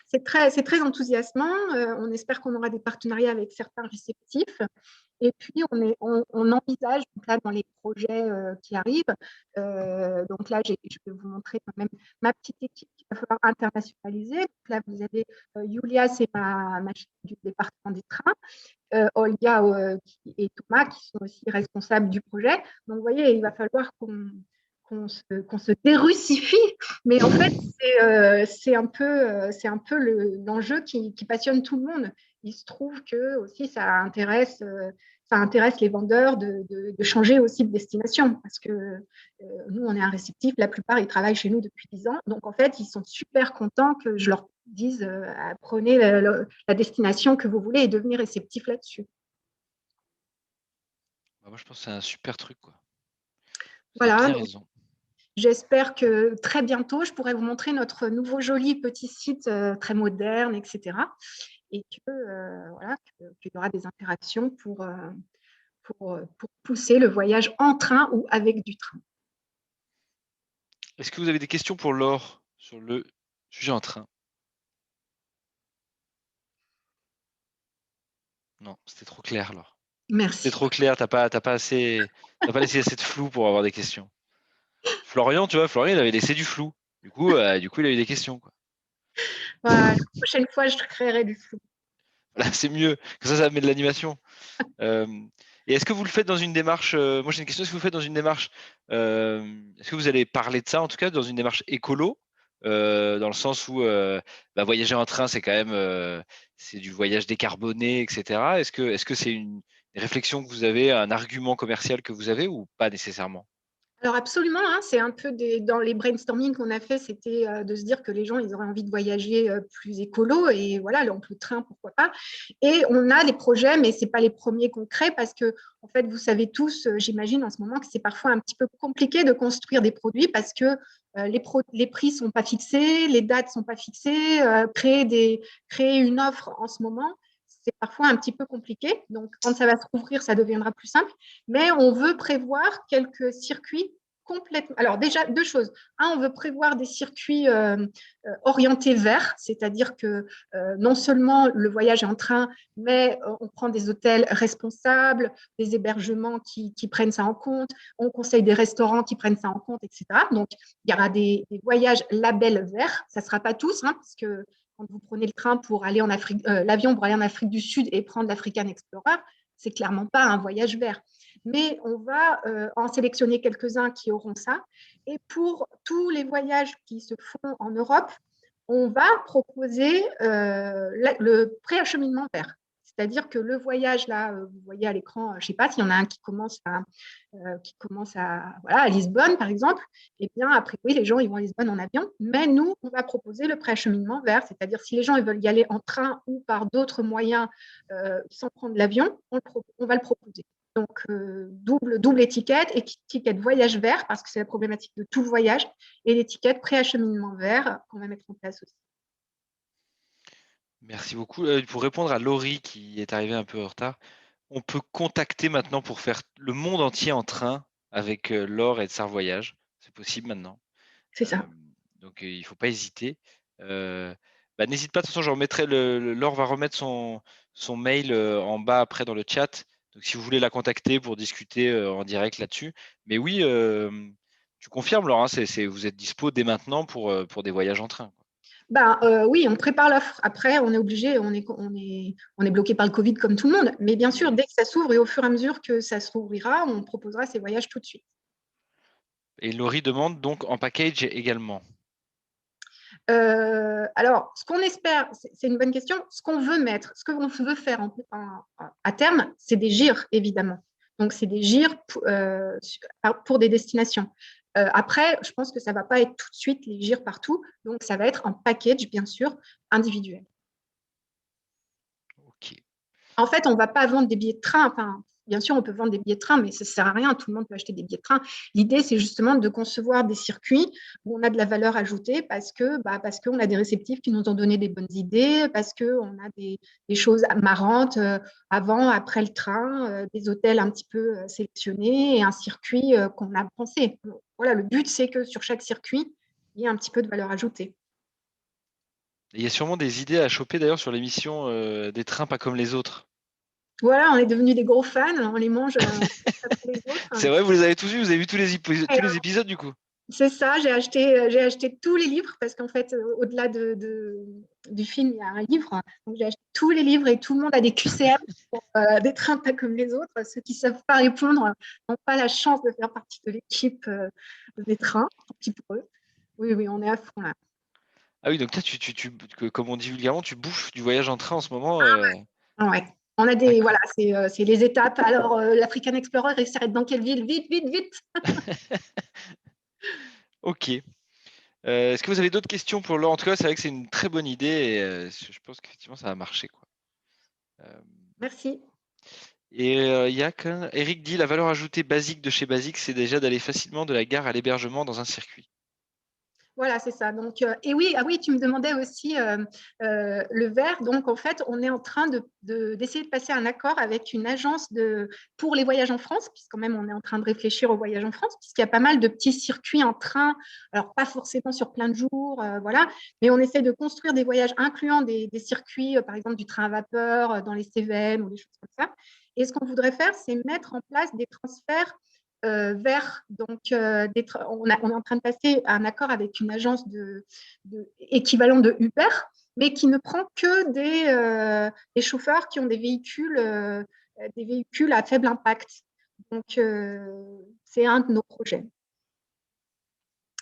c'est très enthousiasmant. On espère qu'on aura des partenariats avec certains réceptifs. Et puis, on envisage, donc là, dans les projets qui arrivent, donc là, je vais vous montrer quand même ma petite équipe qu'il va falloir internationaliser. Donc là, vous avez Julia, c'est ma chef du département des trains, Olga et Thomas, qui sont aussi responsables du projet. Donc, vous voyez, il va falloir qu'on se dérussifie, mais en fait, c'est un peu l'enjeu qui passionne tout le monde. Il se trouve que aussi ça intéresse les vendeurs de changer aussi de destination, parce que nous, on est un réceptif, la plupart, ils travaillent chez nous depuis 10 ans, donc en fait, ils sont super contents que je leur dise prenez la destination que vous voulez et devenez réceptif là-dessus. Moi, je pense que c'est un super truc, quoi. Vous Voilà. avez bien raison. J'espère que très bientôt, je pourrai vous montrer notre nouveau joli petit site très moderne, etc. Et qu'il y aura des interactions pour pousser le voyage en train ou avec du train. Est-ce que vous avez des questions pour Laure sur le sujet en train? Non, c'était trop clair, Laure. Merci. C'était trop clair, t'as pas laissé assez de flou pour avoir des questions. Florian, tu vois, Florian, il avait laissé du flou. Du coup, il a eu des questions, quoi. Voilà, la prochaine fois, je créerai du flou. Là, c'est mieux. Comme ça met de l'animation. Et est-ce que vous le faites dans une démarche moi, j'ai une question. Est-ce que vous le faites dans une démarche est-ce que vous allez parler de ça, en tout cas, dans une démarche écolo, dans le sens où voyager en train, c'est quand même c'est du voyage décarboné, etc. Est-ce que c'est une réflexion que vous avez, un argument commercial que vous avez ou pas nécessairement? Alors absolument, hein, c'est un peu dans les brainstorming qu'on a fait, c'était de se dire que les gens, ils auraient envie de voyager plus écolo et voilà, donc le train, pourquoi pas. Et on a des projets, mais ce n'est pas les premiers concrets parce que, en fait, vous savez tous, j'imagine en ce moment que c'est parfois un petit peu compliqué de construire des produits parce que les prix ne sont pas fixés, les dates ne sont pas fixées, créer une offre en ce moment, c'est parfois un petit peu compliqué. Donc, quand ça va se rouvrir, ça deviendra plus simple. Mais on veut prévoir quelques circuits complètement. Alors, déjà, deux choses. Un, on veut prévoir des circuits orientés vers, c'est-à-dire que non seulement le voyage est en train, mais on prend des hôtels responsables, des hébergements qui prennent ça en compte, on conseille des restaurants qui prennent ça en compte, etc. Donc, il y aura des voyages label vert. Ça ne sera pas tous, hein, parce que quand vous prenez le train pour aller en Afrique, l'avion pour aller en Afrique du Sud et prendre l'African Explorer, c'est clairement pas un voyage vert. Mais on va en sélectionner quelques-uns qui auront ça. Et pour tous les voyages qui se font en Europe, on va proposer le préacheminement vert. C'est-à-dire que le voyage, là, vous voyez à l'écran, je ne sais pas s'il y en a un qui commence à Lisbonne, par exemple. Eh bien, après, oui, les gens ils vont à Lisbonne en avion. Mais nous, on va proposer le préacheminement vert. C'est-à-dire si les gens ils veulent y aller en train ou par d'autres moyens sans prendre l'avion, on va le proposer. Donc, double étiquette, étiquette voyage vert, parce que c'est la problématique de tout le voyage, et l'étiquette préacheminement vert qu'on va mettre en place aussi. Merci beaucoup. Pour répondre à Laurie qui est arrivée un peu en retard, on peut contacter maintenant pour faire le monde entier en train avec Laure et Tsar Voyage. C'est possible maintenant. C'est ça. Donc il ne faut pas hésiter. N'hésite pas, de toute façon, je remettrai Laure va remettre son mail en bas après dans le chat. Donc si vous voulez la contacter pour discuter en direct là-dessus. Mais oui, tu confirmes, Laure, hein, vous êtes dispo dès maintenant pour des voyages en train. Oui, on prépare l'offre. Après, on est obligé, on est bloqué par le Covid comme tout le monde. Mais bien sûr, dès que ça s'ouvre et au fur et à mesure que ça s'ouvrira, on proposera ces voyages tout de suite. Et Laurie demande donc en package également. Alors, ce qu'on espère, c'est une bonne question. Ce qu'on veut mettre, ce qu'on veut faire à terme, c'est des GIR, évidemment. Donc, c'est des GIR pour des destinations. Après, je pense que ça ne va pas être tout de suite les GIR partout. Donc, ça va être en package, bien sûr, individuel. Ok. En fait, on ne va pas vendre des billets de train. Enfin, bien sûr, on peut vendre des billets de train, mais ça ne sert à rien. Tout le monde peut acheter des billets de train. L'idée, c'est justement de concevoir des circuits où on a de la valeur ajoutée parce qu'on a des réceptifs qui nous ont donné des bonnes idées, parce qu'on a des choses marrantes avant, après le train, des hôtels un petit peu sélectionnés et un circuit qu'on a pensé. Voilà, le but, c'est que sur chaque circuit, il y ait un petit peu de valeur ajoutée. Il y a sûrement des idées à choper d'ailleurs sur l'émission des trains pas comme les autres. Voilà, on est devenus des gros fans, on les mange les autres. C'est vrai, vous les avez tous vus, vous avez vu tous les épisodes du coup. C'est ça, j'ai acheté tous les livres parce qu'en fait, au-delà du film, il y a un livre. Donc, j'ai acheté tous les livres et tout le monde a des QCM pour des trains pas comme les autres. Ceux qui ne savent pas répondre n'ont pas la chance de faire partie de l'équipe des trains, petit pour eux. Oui, on est à fond là. Ah oui, donc toi, comme on dit vulgairement, tu bouffes du voyage en train en ce moment. Ouais. On a voilà, c'est les étapes. Alors, l'African Explorer, il s'arrête dans quelle ville? Vite, vite, vite. Ok. Est-ce que vous avez d'autres questions pour Laure? En tout cas, c'est vrai que c'est une très bonne idée et je pense qu'effectivement, ça va marcher, quoi. Merci. Et il y a Eric dit la valeur ajoutée basique de chez Basique, c'est déjà d'aller facilement de la gare à l'hébergement dans un circuit. Voilà, c'est ça. Donc, et oui, tu me demandais aussi le vert. Donc, en fait, on est en train d'essayer de passer un accord avec une agence pour les voyages en France, puisqu'en même on est en train de réfléchir aux voyages en France, puisqu'il y a pas mal de petits circuits en train. Alors, pas forcément sur plein de jours, voilà, mais on essaie de construire des voyages incluant des circuits, par exemple du train à vapeur dans les Cévennes ou des choses comme ça. Et ce qu'on voudrait faire, c'est mettre en place des transferts vers, donc on est en train de passer un accord avec une agence équivalent de Uber, mais qui ne prend que des chauffeurs qui ont des véhicules à faible impact. Donc, c'est un de nos projets.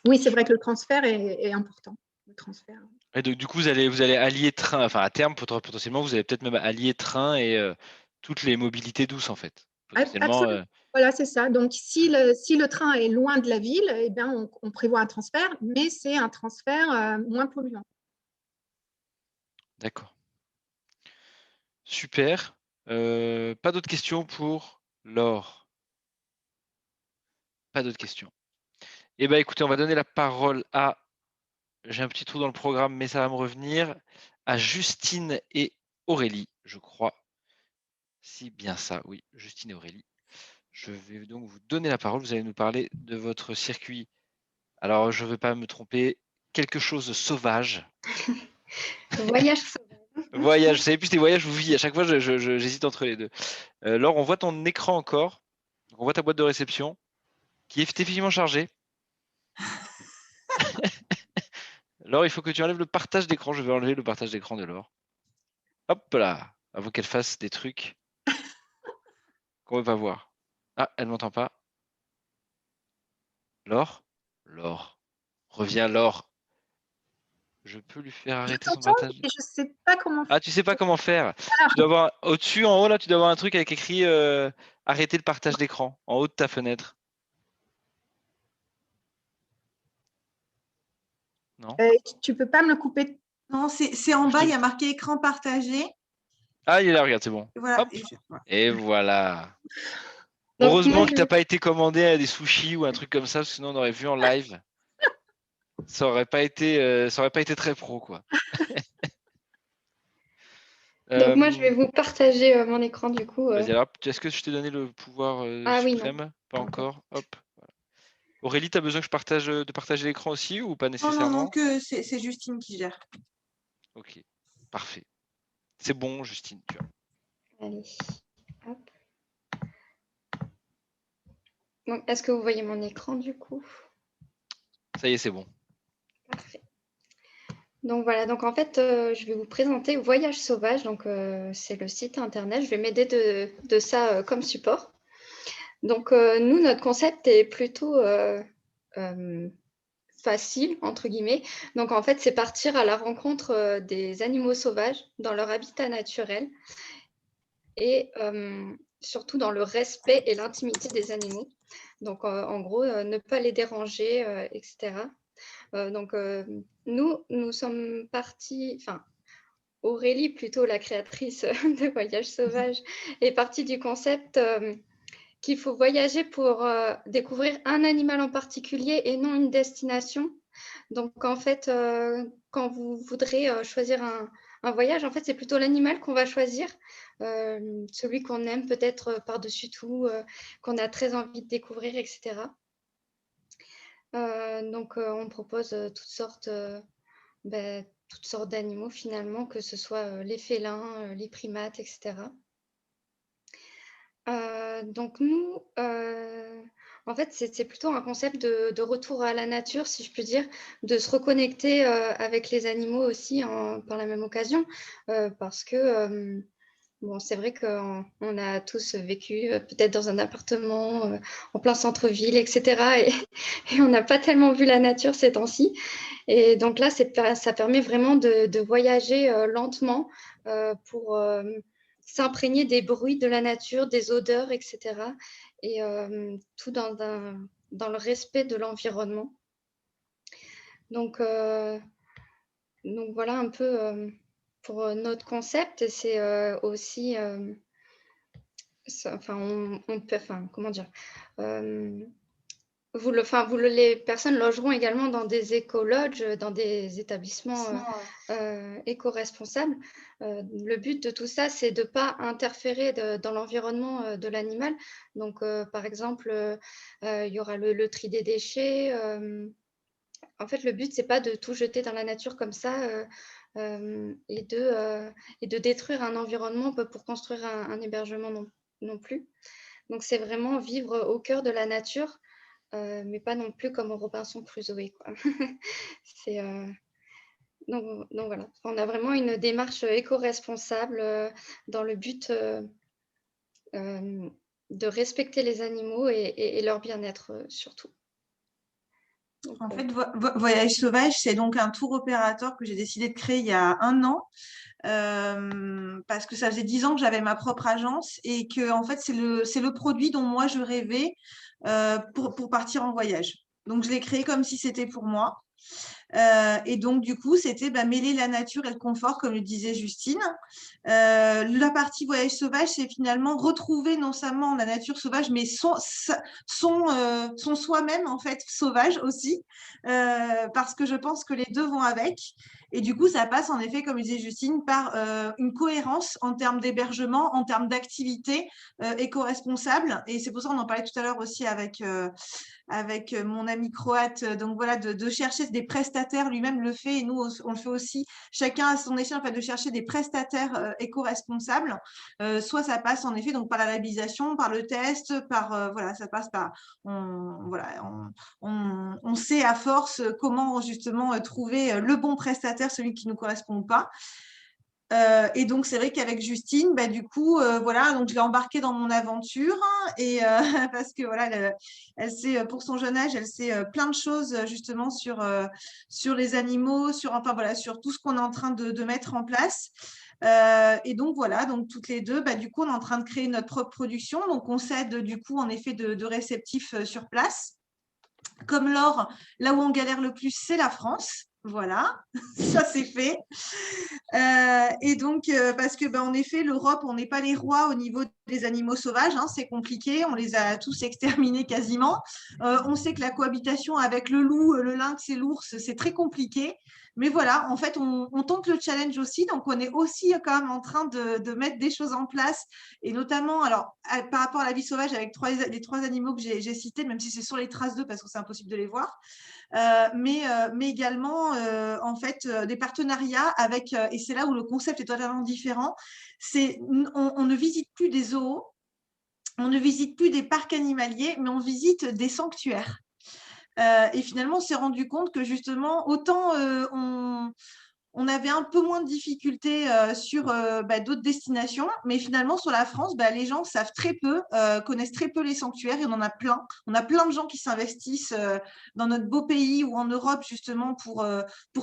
Oui, c'est vrai que le transfert est important. Le transfert. Et donc, du coup, vous allez allier train, enfin à terme, potentiellement, vous allez peut-être même allier train et toutes les mobilités douces, en fait. Potentiellement, Absolument. Voilà, c'est ça. Donc, si le train est loin de la ville, eh bien, on prévoit un transfert, mais c'est un transfert moins polluant. D'accord. Super. Pas d'autres questions pour Laure? Pas d'autres questions. Eh bien, écoutez, on va donner la parole à, j'ai un petit trou dans le programme, mais ça va me revenir, à Justine et Aurélie, je crois. Si bien ça, oui, Justine et Aurélie. Je vais donc vous donner la parole. Vous allez nous parler de votre circuit. Alors, je ne vais pas me tromper, quelque chose de sauvage. Voyage sauvage. Voyage, vous savez plus, c'est voyage ou vie. À chaque fois, j'hésite entre les deux. Laure, on voit ton écran encore. Donc, on voit ta boîte de réception qui est effectivement chargée. Laure, il faut que tu enlèves le partage d'écran. Je vais enlever le partage d'écran de Laure. Hop là, avant qu'elle fasse des trucs qu'on ne veut pas voir. Ah, elle ne m'entend pas. Laure, Laure, reviens Laure. Je peux lui faire Je arrêter son t'entends, partage. mais je ne sais pas comment Ah, tu sais pas comment faire. faire. Tu dois avoir au-dessus, en haut, là, tu dois avoir un truc avec écrit arrêter le partage d'écran en haut de ta fenêtre. Non? Tu ne peux pas me le couper. Non, c'est en bas, il y a marqué écran partagé. Ah, il est là, regarde, c'est bon. Voilà. Hop. Voilà. Et voilà. Donc, Heureusement moi, que tu n'as pas été commandé à des sushis ou un truc comme ça, sinon on aurait vu en live. Ça aurait pas été très pro, quoi. donc moi, je vais vous partager mon écran du coup. Vas-y, alors, est-ce que je t'ai donné le pouvoir Ah oui, non. suprême? Pas encore. Hop. Voilà. Aurélie, tu as besoin que de partager l'écran aussi ou pas Non, nécessairement? non, que c'est Justine qui gère. Ok, parfait. C'est bon, Justine, tu vois. Allez, hop. Donc, est-ce que vous voyez mon écran du coup? Ça y est, c'est bon. Parfait. Donc voilà, donc en fait, je vais vous présenter Voyage Sauvage. Donc c'est le site internet. Je vais m'aider de ça comme support. Donc nous, notre concept est plutôt facile, entre guillemets. Donc en fait, c'est partir à la rencontre des animaux sauvages dans leur habitat naturel et surtout dans le respect et l'intimité des animaux. Donc en gros, ne pas les déranger, etc. Donc nous sommes partis, enfin Aurélie, plutôt la créatrice de Voyage Sauvage, est partie du concept qu'il faut voyager pour découvrir un animal en particulier et non une destination. Donc, en fait, quand vous voudrez choisir un voyage, en fait, c'est plutôt l'animal qu'on va choisir, celui qu'on aime peut-être par-dessus tout, qu'on a très envie de découvrir, etc. Donc, on propose toutes sortes d'animaux finalement, que ce soit les félins, les primates, etc. Donc nous, en fait, c'est plutôt un concept de retour à la nature, si je puis dire, de se reconnecter avec les animaux aussi par la même occasion, parce que bon, c'est vrai qu'on a tous vécu peut-être dans un appartement en plein centre-ville, etc. Et on n'a pas tellement vu la nature ces temps-ci. Et donc là, ça permet vraiment de voyager lentement pour s'imprégner des bruits de la nature, des odeurs, etc. Et tout dans le respect de l'environnement. Donc voilà un peu pour notre concept. C'est aussi, comment dire, les personnes logeront également dans des éco-lodges, dans des établissements éco-responsables. Le but de tout ça, c'est de ne pas interférer dans l'environnement de l'animal. Donc, par exemple, il y aura le tri des déchets. En fait, le but, ce n'est pas de tout jeter dans la nature comme ça et de détruire un environnement pour construire un hébergement non plus. Donc, c'est vraiment vivre au cœur de la nature. Mais pas non plus comme au Robinson Crusoe, quoi. Donc voilà, on a vraiment une démarche éco-responsable dans le but de respecter les animaux et leur bien-être surtout. Donc, en fait, Voyage Sauvage, c'est donc un tour opérateur que j'ai décidé de créer il y a 1 an. parce que ça faisait 10 ans que j'avais ma propre agence et que en fait, c'est le produit dont moi je rêvais pour partir en voyage. Donc, je l'ai créé comme si c'était pour moi. Et donc, du coup, c'était mêler la nature et le confort, comme le disait Justine. La partie voyage sauvage, c'est finalement retrouver non seulement la nature sauvage, mais son soi-même, en fait, sauvage aussi, parce que je pense que les deux vont avec. Et du coup, ça passe en effet, comme disait Justine, par une cohérence en termes d'hébergement, en termes d'activité éco-responsable. Et c'est pour ça qu'on en parlait tout à l'heure aussi avec mon ami croate. Donc voilà, de chercher des prestataires, lui-même le fait, et nous, on le fait aussi, chacun à son échelle, en fait, de chercher des prestataires éco-responsables. Soit ça passe en effet donc par la labellisation, par le test, voilà, ça passe par, on sait à force comment justement trouver le bon prestataire, celui qui ne nous correspond pas. Et donc, c'est vrai qu'avec Justine, du coup, voilà, donc je l'ai embarquée dans mon aventure et parce que voilà, elle sait, pour son jeune âge, elle sait plein de choses justement sur les animaux, sur tout ce qu'on est en train de mettre en place. Et donc voilà, donc toutes les deux, du coup, on est en train de créer notre propre production. Donc, on s'aide du coup en effet de réceptifs sur place. Comme l'or, là où on galère le plus, c'est la France. Voilà, ça c'est fait. Et donc, parce que, en effet, l'Europe, on n'est pas les rois au niveau des animaux sauvages, hein, c'est compliqué, on les a tous exterminés quasiment. On sait que la cohabitation avec le loup, le lynx et l'ours, c'est très compliqué. Mais voilà, en fait, on tente le challenge aussi, donc on est aussi quand même en train de mettre des choses en place, et notamment, alors, par rapport à la vie sauvage, avec les trois animaux que j'ai cités, même si c'est sur les traces d'eux, parce que c'est impossible de les voir. Mais également en fait des partenariats avec, et c'est là où le concept est totalement différent, c'est on ne visite plus des zoos, on ne visite plus des parcs animaliers, mais on visite des sanctuaires. Et finalement, on s'est rendu compte que justement, autant on avait un peu moins de difficultés sur d'autres destinations, mais finalement sur la France, les gens savent très peu, connaissent très peu les sanctuaires, et on en a plein. On a plein de gens qui s'investissent dans notre beau pays ou en Europe justement pour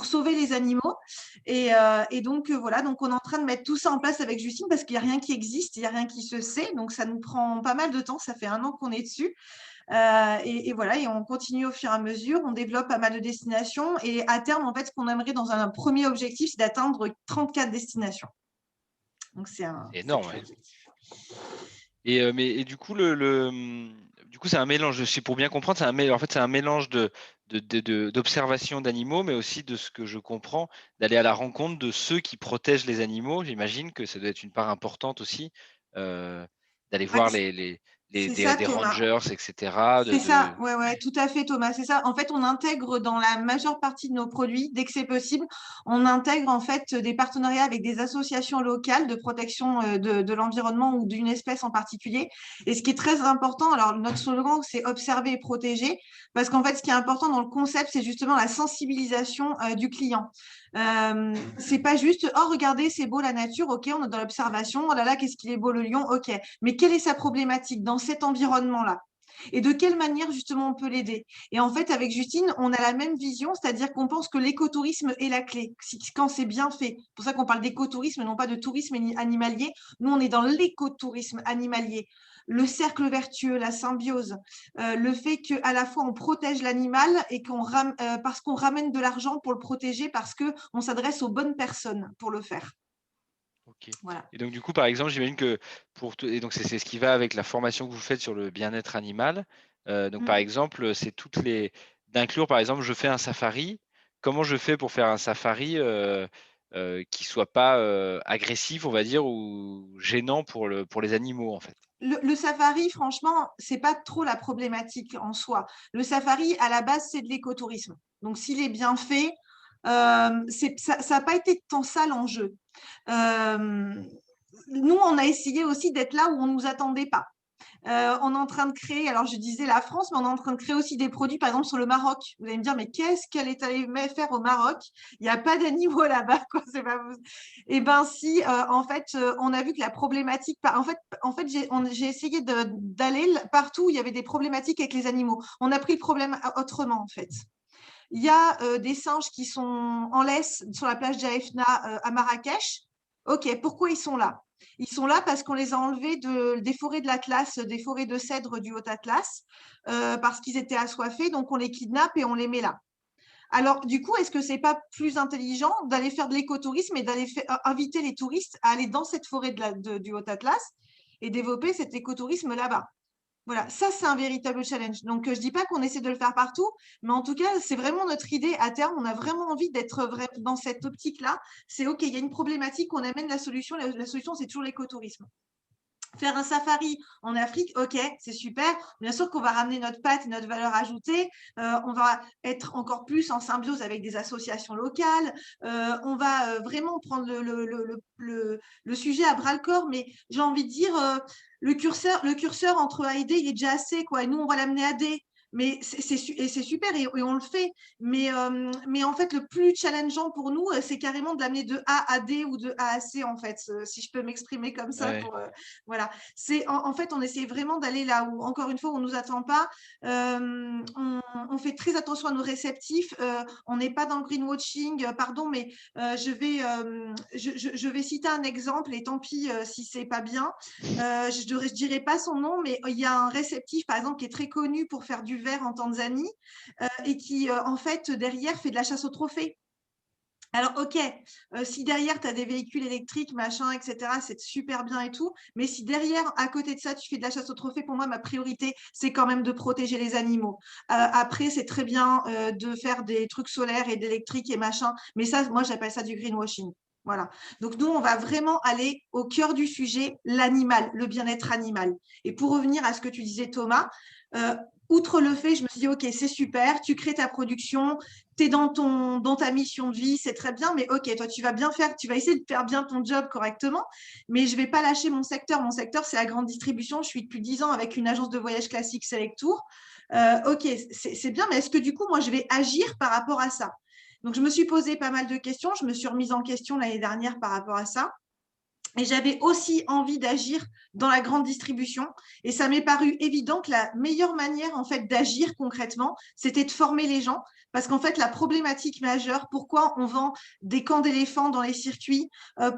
sauver les animaux. Et donc voilà, donc on est en train de mettre tout ça en place avec Justine parce qu'il n'y a rien qui existe, il n'y a rien qui se sait, donc ça nous prend pas mal de temps, ça fait 1 an qu'on est dessus. Et voilà, et on continue au fur et à mesure, on développe pas mal de destinations, et à terme, en fait, ce qu'on aimerait dans un premier objectif, c'est d'atteindre 34 destinations. Donc, c'est énorme. Ouais. Et du coup, du coup, c'est un mélange. Pour bien comprendre, c'est un mélange d'observation d'animaux, mais aussi de ce que je comprends, d'aller à la rencontre de ceux qui protègent les animaux. J'imagine que ça doit être une part importante aussi, d'aller voir des rangers, etc. C'est ça, ouais, tout à fait, Thomas, c'est ça. En fait, on intègre dans la majeure partie de nos produits, dès que c'est possible, on intègre en fait des partenariats avec des associations locales de protection de l'environnement ou d'une espèce en particulier. Et ce qui est très important, alors notre slogan, c'est observer et protéger, parce qu'en fait, ce qui est important dans le concept, c'est justement la sensibilisation du client. C'est pas juste, oh regardez, c'est beau la nature, ok, on est dans l'observation, oh là là, qu'est-ce qu'il est beau le lion, ok, mais quelle est sa problématique dans cet environnement-là? Et de quelle manière justement on peut l'aider? Et en fait, avec Justine, on a la même vision, c'est-à-dire qu'on pense que l'écotourisme est la clé quand c'est bien fait. C'est pour ça qu'on parle d'écotourisme, non pas de tourisme animalier. Nous, on est dans l'écotourisme animalier. Le cercle vertueux, la symbiose, le fait qu'à la fois on protège l'animal et parce qu'on ramène de l'argent pour le protéger, parce qu'on s'adresse aux bonnes personnes pour le faire. Okay. Voilà. Et donc, du coup, par exemple, j'imagine que et donc c'est ce qui va avec la formation que vous faites sur le bien-être animal. Donc, par exemple, c'est d'inclure, par exemple, je fais un safari. Comment je fais pour faire un safari qui soit pas agressif, on va dire, ou gênant pour les animaux, en fait? Le safari, franchement, c'est pas trop la problématique en soi. Le safari, à la base, c'est de l'écotourisme. Donc, s'il est bien fait, ça n'a pas été tant ça l'enjeu. Nous, on a essayé aussi d'être là où on ne nous attendait pas. On est en train de créer, alors je disais la France, mais on est en train de créer aussi des produits, par exemple sur le Maroc. Vous allez me dire, mais qu'est-ce qu'elle est allée faire au Maroc? Il n'y a pas d'animaux là-bas, quoi. C'est pas possible. Eh bien, si, en fait, on a vu que la problématique, en fait, j'ai essayé d'aller partout où il y avait des problématiques avec les animaux. On a pris le problème autrement, en fait. Il y a des singes qui sont en laisse sur la plage d'Aefna à Marrakech. Ok, pourquoi ils sont là? Ils sont là parce qu'on les a enlevés des forêts de l'Atlas, des forêts de cèdres du Haut-Atlas, parce qu'ils étaient assoiffés, donc on les kidnappe et on les met là. Alors, du coup, est-ce que c'est pas plus intelligent d'aller faire de l'écotourisme et d'aller inviter les touristes à aller dans cette forêt du Haut-Atlas et développer cet écotourisme là-bas? Voilà, ça, c'est un véritable challenge. Donc, je ne dis pas qu'on essaie de le faire partout, mais en tout cas, c'est vraiment notre idée à terme. On a vraiment envie d'être dans cette optique-là. C'est OK, il y a une problématique, on amène la solution. La solution, c'est toujours l'écotourisme. Faire un safari en Afrique, ok, c'est super. Bien sûr qu'on va ramener notre patte et notre valeur ajoutée. On va être encore plus en symbiose avec des associations locales. On va vraiment prendre le sujet à bras le corps. Mais j'ai envie de dire, le curseur entre A et D, il est déjà assez, quoi. Et nous, on va l'amener à D. Mais c'est super et on le fait. Mais en fait, le plus challengeant pour nous, c'est carrément de l'amener de A à D ou de A à C, en fait, si je peux m'exprimer comme ça. Ouais. Voilà. En fait, on essaie vraiment d'aller là où, encore une fois, on ne nous attend pas. On fait très attention à nos réceptifs. On n'est pas dans le greenwashing, pardon, mais je vais citer un exemple et tant pis si c'est pas bien. Je ne dirai pas son nom, mais il y a un réceptif, par exemple, qui est très connu pour faire du verre en Tanzanie et qui, en fait, derrière, fait de la chasse au trophée. Alors, ok, si derrière, tu as des véhicules électriques, machin, etc., c'est super bien et tout. Mais si derrière, à côté de ça, tu fais de la chasse au trophée, pour moi, ma priorité, c'est quand même de protéger les animaux. Après, c'est très bien de faire des trucs solaires et d'électrique et machin. Mais ça, moi, j'appelle ça du greenwashing. Voilà. Donc, nous, on va vraiment aller au cœur du sujet, l'animal, le bien-être animal. Et pour revenir à ce que tu disais, Thomas, outre le fait, je me suis dit, OK, c'est super, tu crées ta production, tu es dans ta mission de vie, c'est très bien, mais OK, toi, tu vas essayer de faire bien ton job correctement, mais je ne vais pas lâcher mon secteur. Mon secteur, c'est la grande distribution. Je suis depuis 10 ans avec une agence de voyage classique Select Tour. OK, c'est bien, mais est-ce que du coup, moi, je vais agir par rapport à ça? Donc, je me suis posé pas mal de questions. Je me suis remise en question l'année dernière par rapport à ça. Et j'avais aussi envie d'agir dans la grande distribution. Et ça m'est paru évident que la meilleure manière, en fait, d'agir concrètement, c'était de former les gens. Parce qu'en fait, la problématique majeure, pourquoi on vend des camps d'éléphants dans les circuits,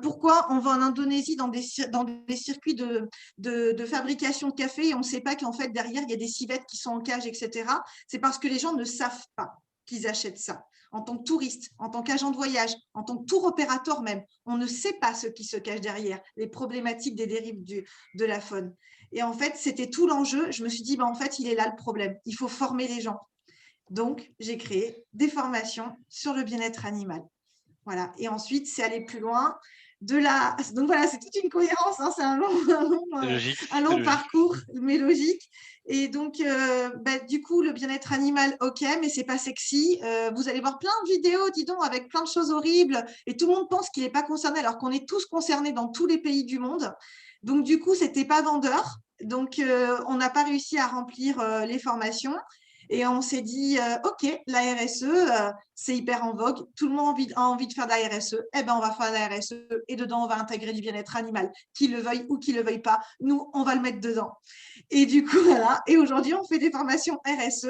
pourquoi on va en Indonésie dans des circuits de fabrication de café et on ne sait pas qu'en fait, derrière, il y a des civettes qui sont en cage, etc. C'est parce que les gens ne savent pas qu'ils achètent ça. En tant que touriste, en tant qu'agent de voyage, en tant que tour opérateur même, on ne sait pas ce qui se cache derrière, les problématiques des dérives de la faune. Et en fait, c'était tout l'enjeu. Je me suis dit, en fait, il est là le problème. Il faut former les gens. Donc, j'ai créé des formations sur le bien-être animal. Voilà. Et ensuite, c'est aller plus loin. Donc voilà, c'est toute une cohérence, hein, c'est un long parcours, mais logique. Et donc, du coup, le bien-être animal, ok, mais c'est pas sexy. Vous allez voir plein de vidéos, dis donc, avec plein de choses horribles, et tout le monde pense qu'il n'est pas concerné, alors qu'on est tous concernés dans tous les pays du monde. Donc, du coup, c'était pas vendeur. Donc, on n'a pas réussi à remplir les formations. Et on s'est dit, OK, la RSE, c'est hyper en vogue. Tout le monde a envie de faire de la RSE. Eh bien, on va faire de la RSE et dedans, on va intégrer du bien-être animal. Qu'il le veuille ou qu'il ne le veuille pas, nous, on va le mettre dedans. Et du coup, voilà. Et aujourd'hui, on fait des formations RSE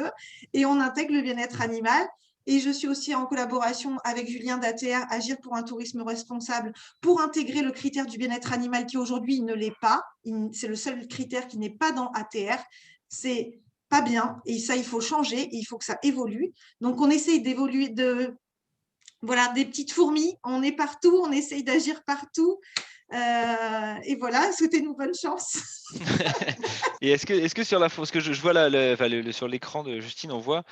et on intègre le bien-être animal. Et je suis aussi en collaboration avec Julien d'ATR, Agir pour un tourisme responsable, pour intégrer le critère du bien-être animal qui aujourd'hui ne l'est pas. C'est le seul critère qui n'est pas dans ATR. C'est pas bien et ça, il faut changer et il faut que ça évolue. Donc, on essaye d'évoluer voilà, des petites fourmis. On est partout, on essaye d'agir partout. Et voilà, souhaitez-nous bonne chance. Et est-ce que sur la ce que je vois là, sur l'écran de Justine, on voit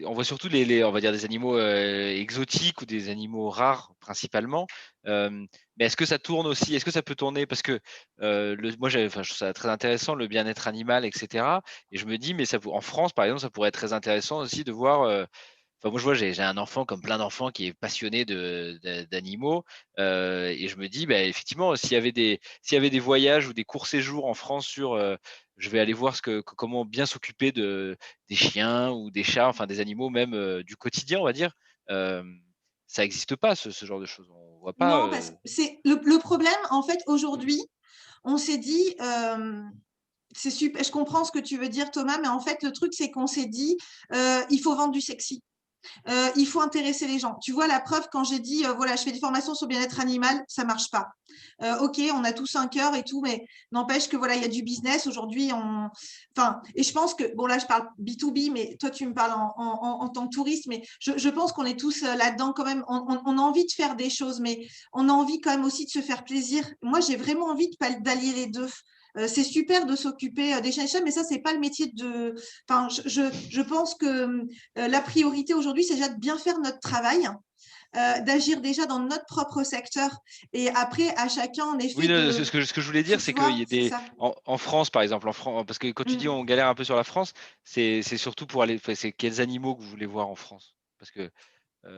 on voit surtout on va dire des animaux exotiques ou des animaux rares principalement. Mais est-ce que ça tourne aussi? Est-ce que ça peut tourner? Parce que moi, je trouve ça très intéressant, le bien-être animal, etc. Et je me dis, mais en France, par exemple, ça pourrait être très intéressant aussi de voir. Moi, je vois, j'ai un enfant comme plein d'enfants qui est passionné d'animaux. Et je me dis, effectivement, s'il y avait des voyages ou des courts séjours en France sur je vais aller voir comment bien s'occuper des chiens ou des chats, enfin des animaux même du quotidien, on va dire. Ça n'existe pas, ce genre de choses. On voit pas. Non, parce que c'est le problème, en fait, aujourd'hui, on s'est dit, c'est super, je comprends ce que tu veux dire, Thomas, mais en fait, le truc, c'est qu'on s'est dit, il faut vendre du sexy. Il faut intéresser les gens. Tu vois, la preuve, quand j'ai dit, voilà, je fais des formations sur le bien-être animal, ça ne marche pas. OK, on a tous un cœur et tout, mais n'empêche que voilà, il y a du business. Aujourd'hui, et je pense que, bon, là, je parle B2B, mais toi, tu me parles en tant que touriste, mais je pense qu'on est tous là-dedans quand même. On a envie de faire des choses, mais on a envie quand même aussi de se faire plaisir. Moi, j'ai vraiment envie d'allier les deux. C'est super de s'occuper des chiens, mais ça, c'est pas le métier de. Enfin, je pense que la priorité aujourd'hui, c'est déjà de bien faire notre travail, d'agir déjà dans notre propre secteur. Et après, à chacun, en effet, Oui, ce que je voulais dire, c'est qu'il y a des. En France, par exemple, parce que quand tu dis on galère un peu sur la France, c'est surtout pour aller. C'est quels animaux que vous voulez voir en France? Parce que.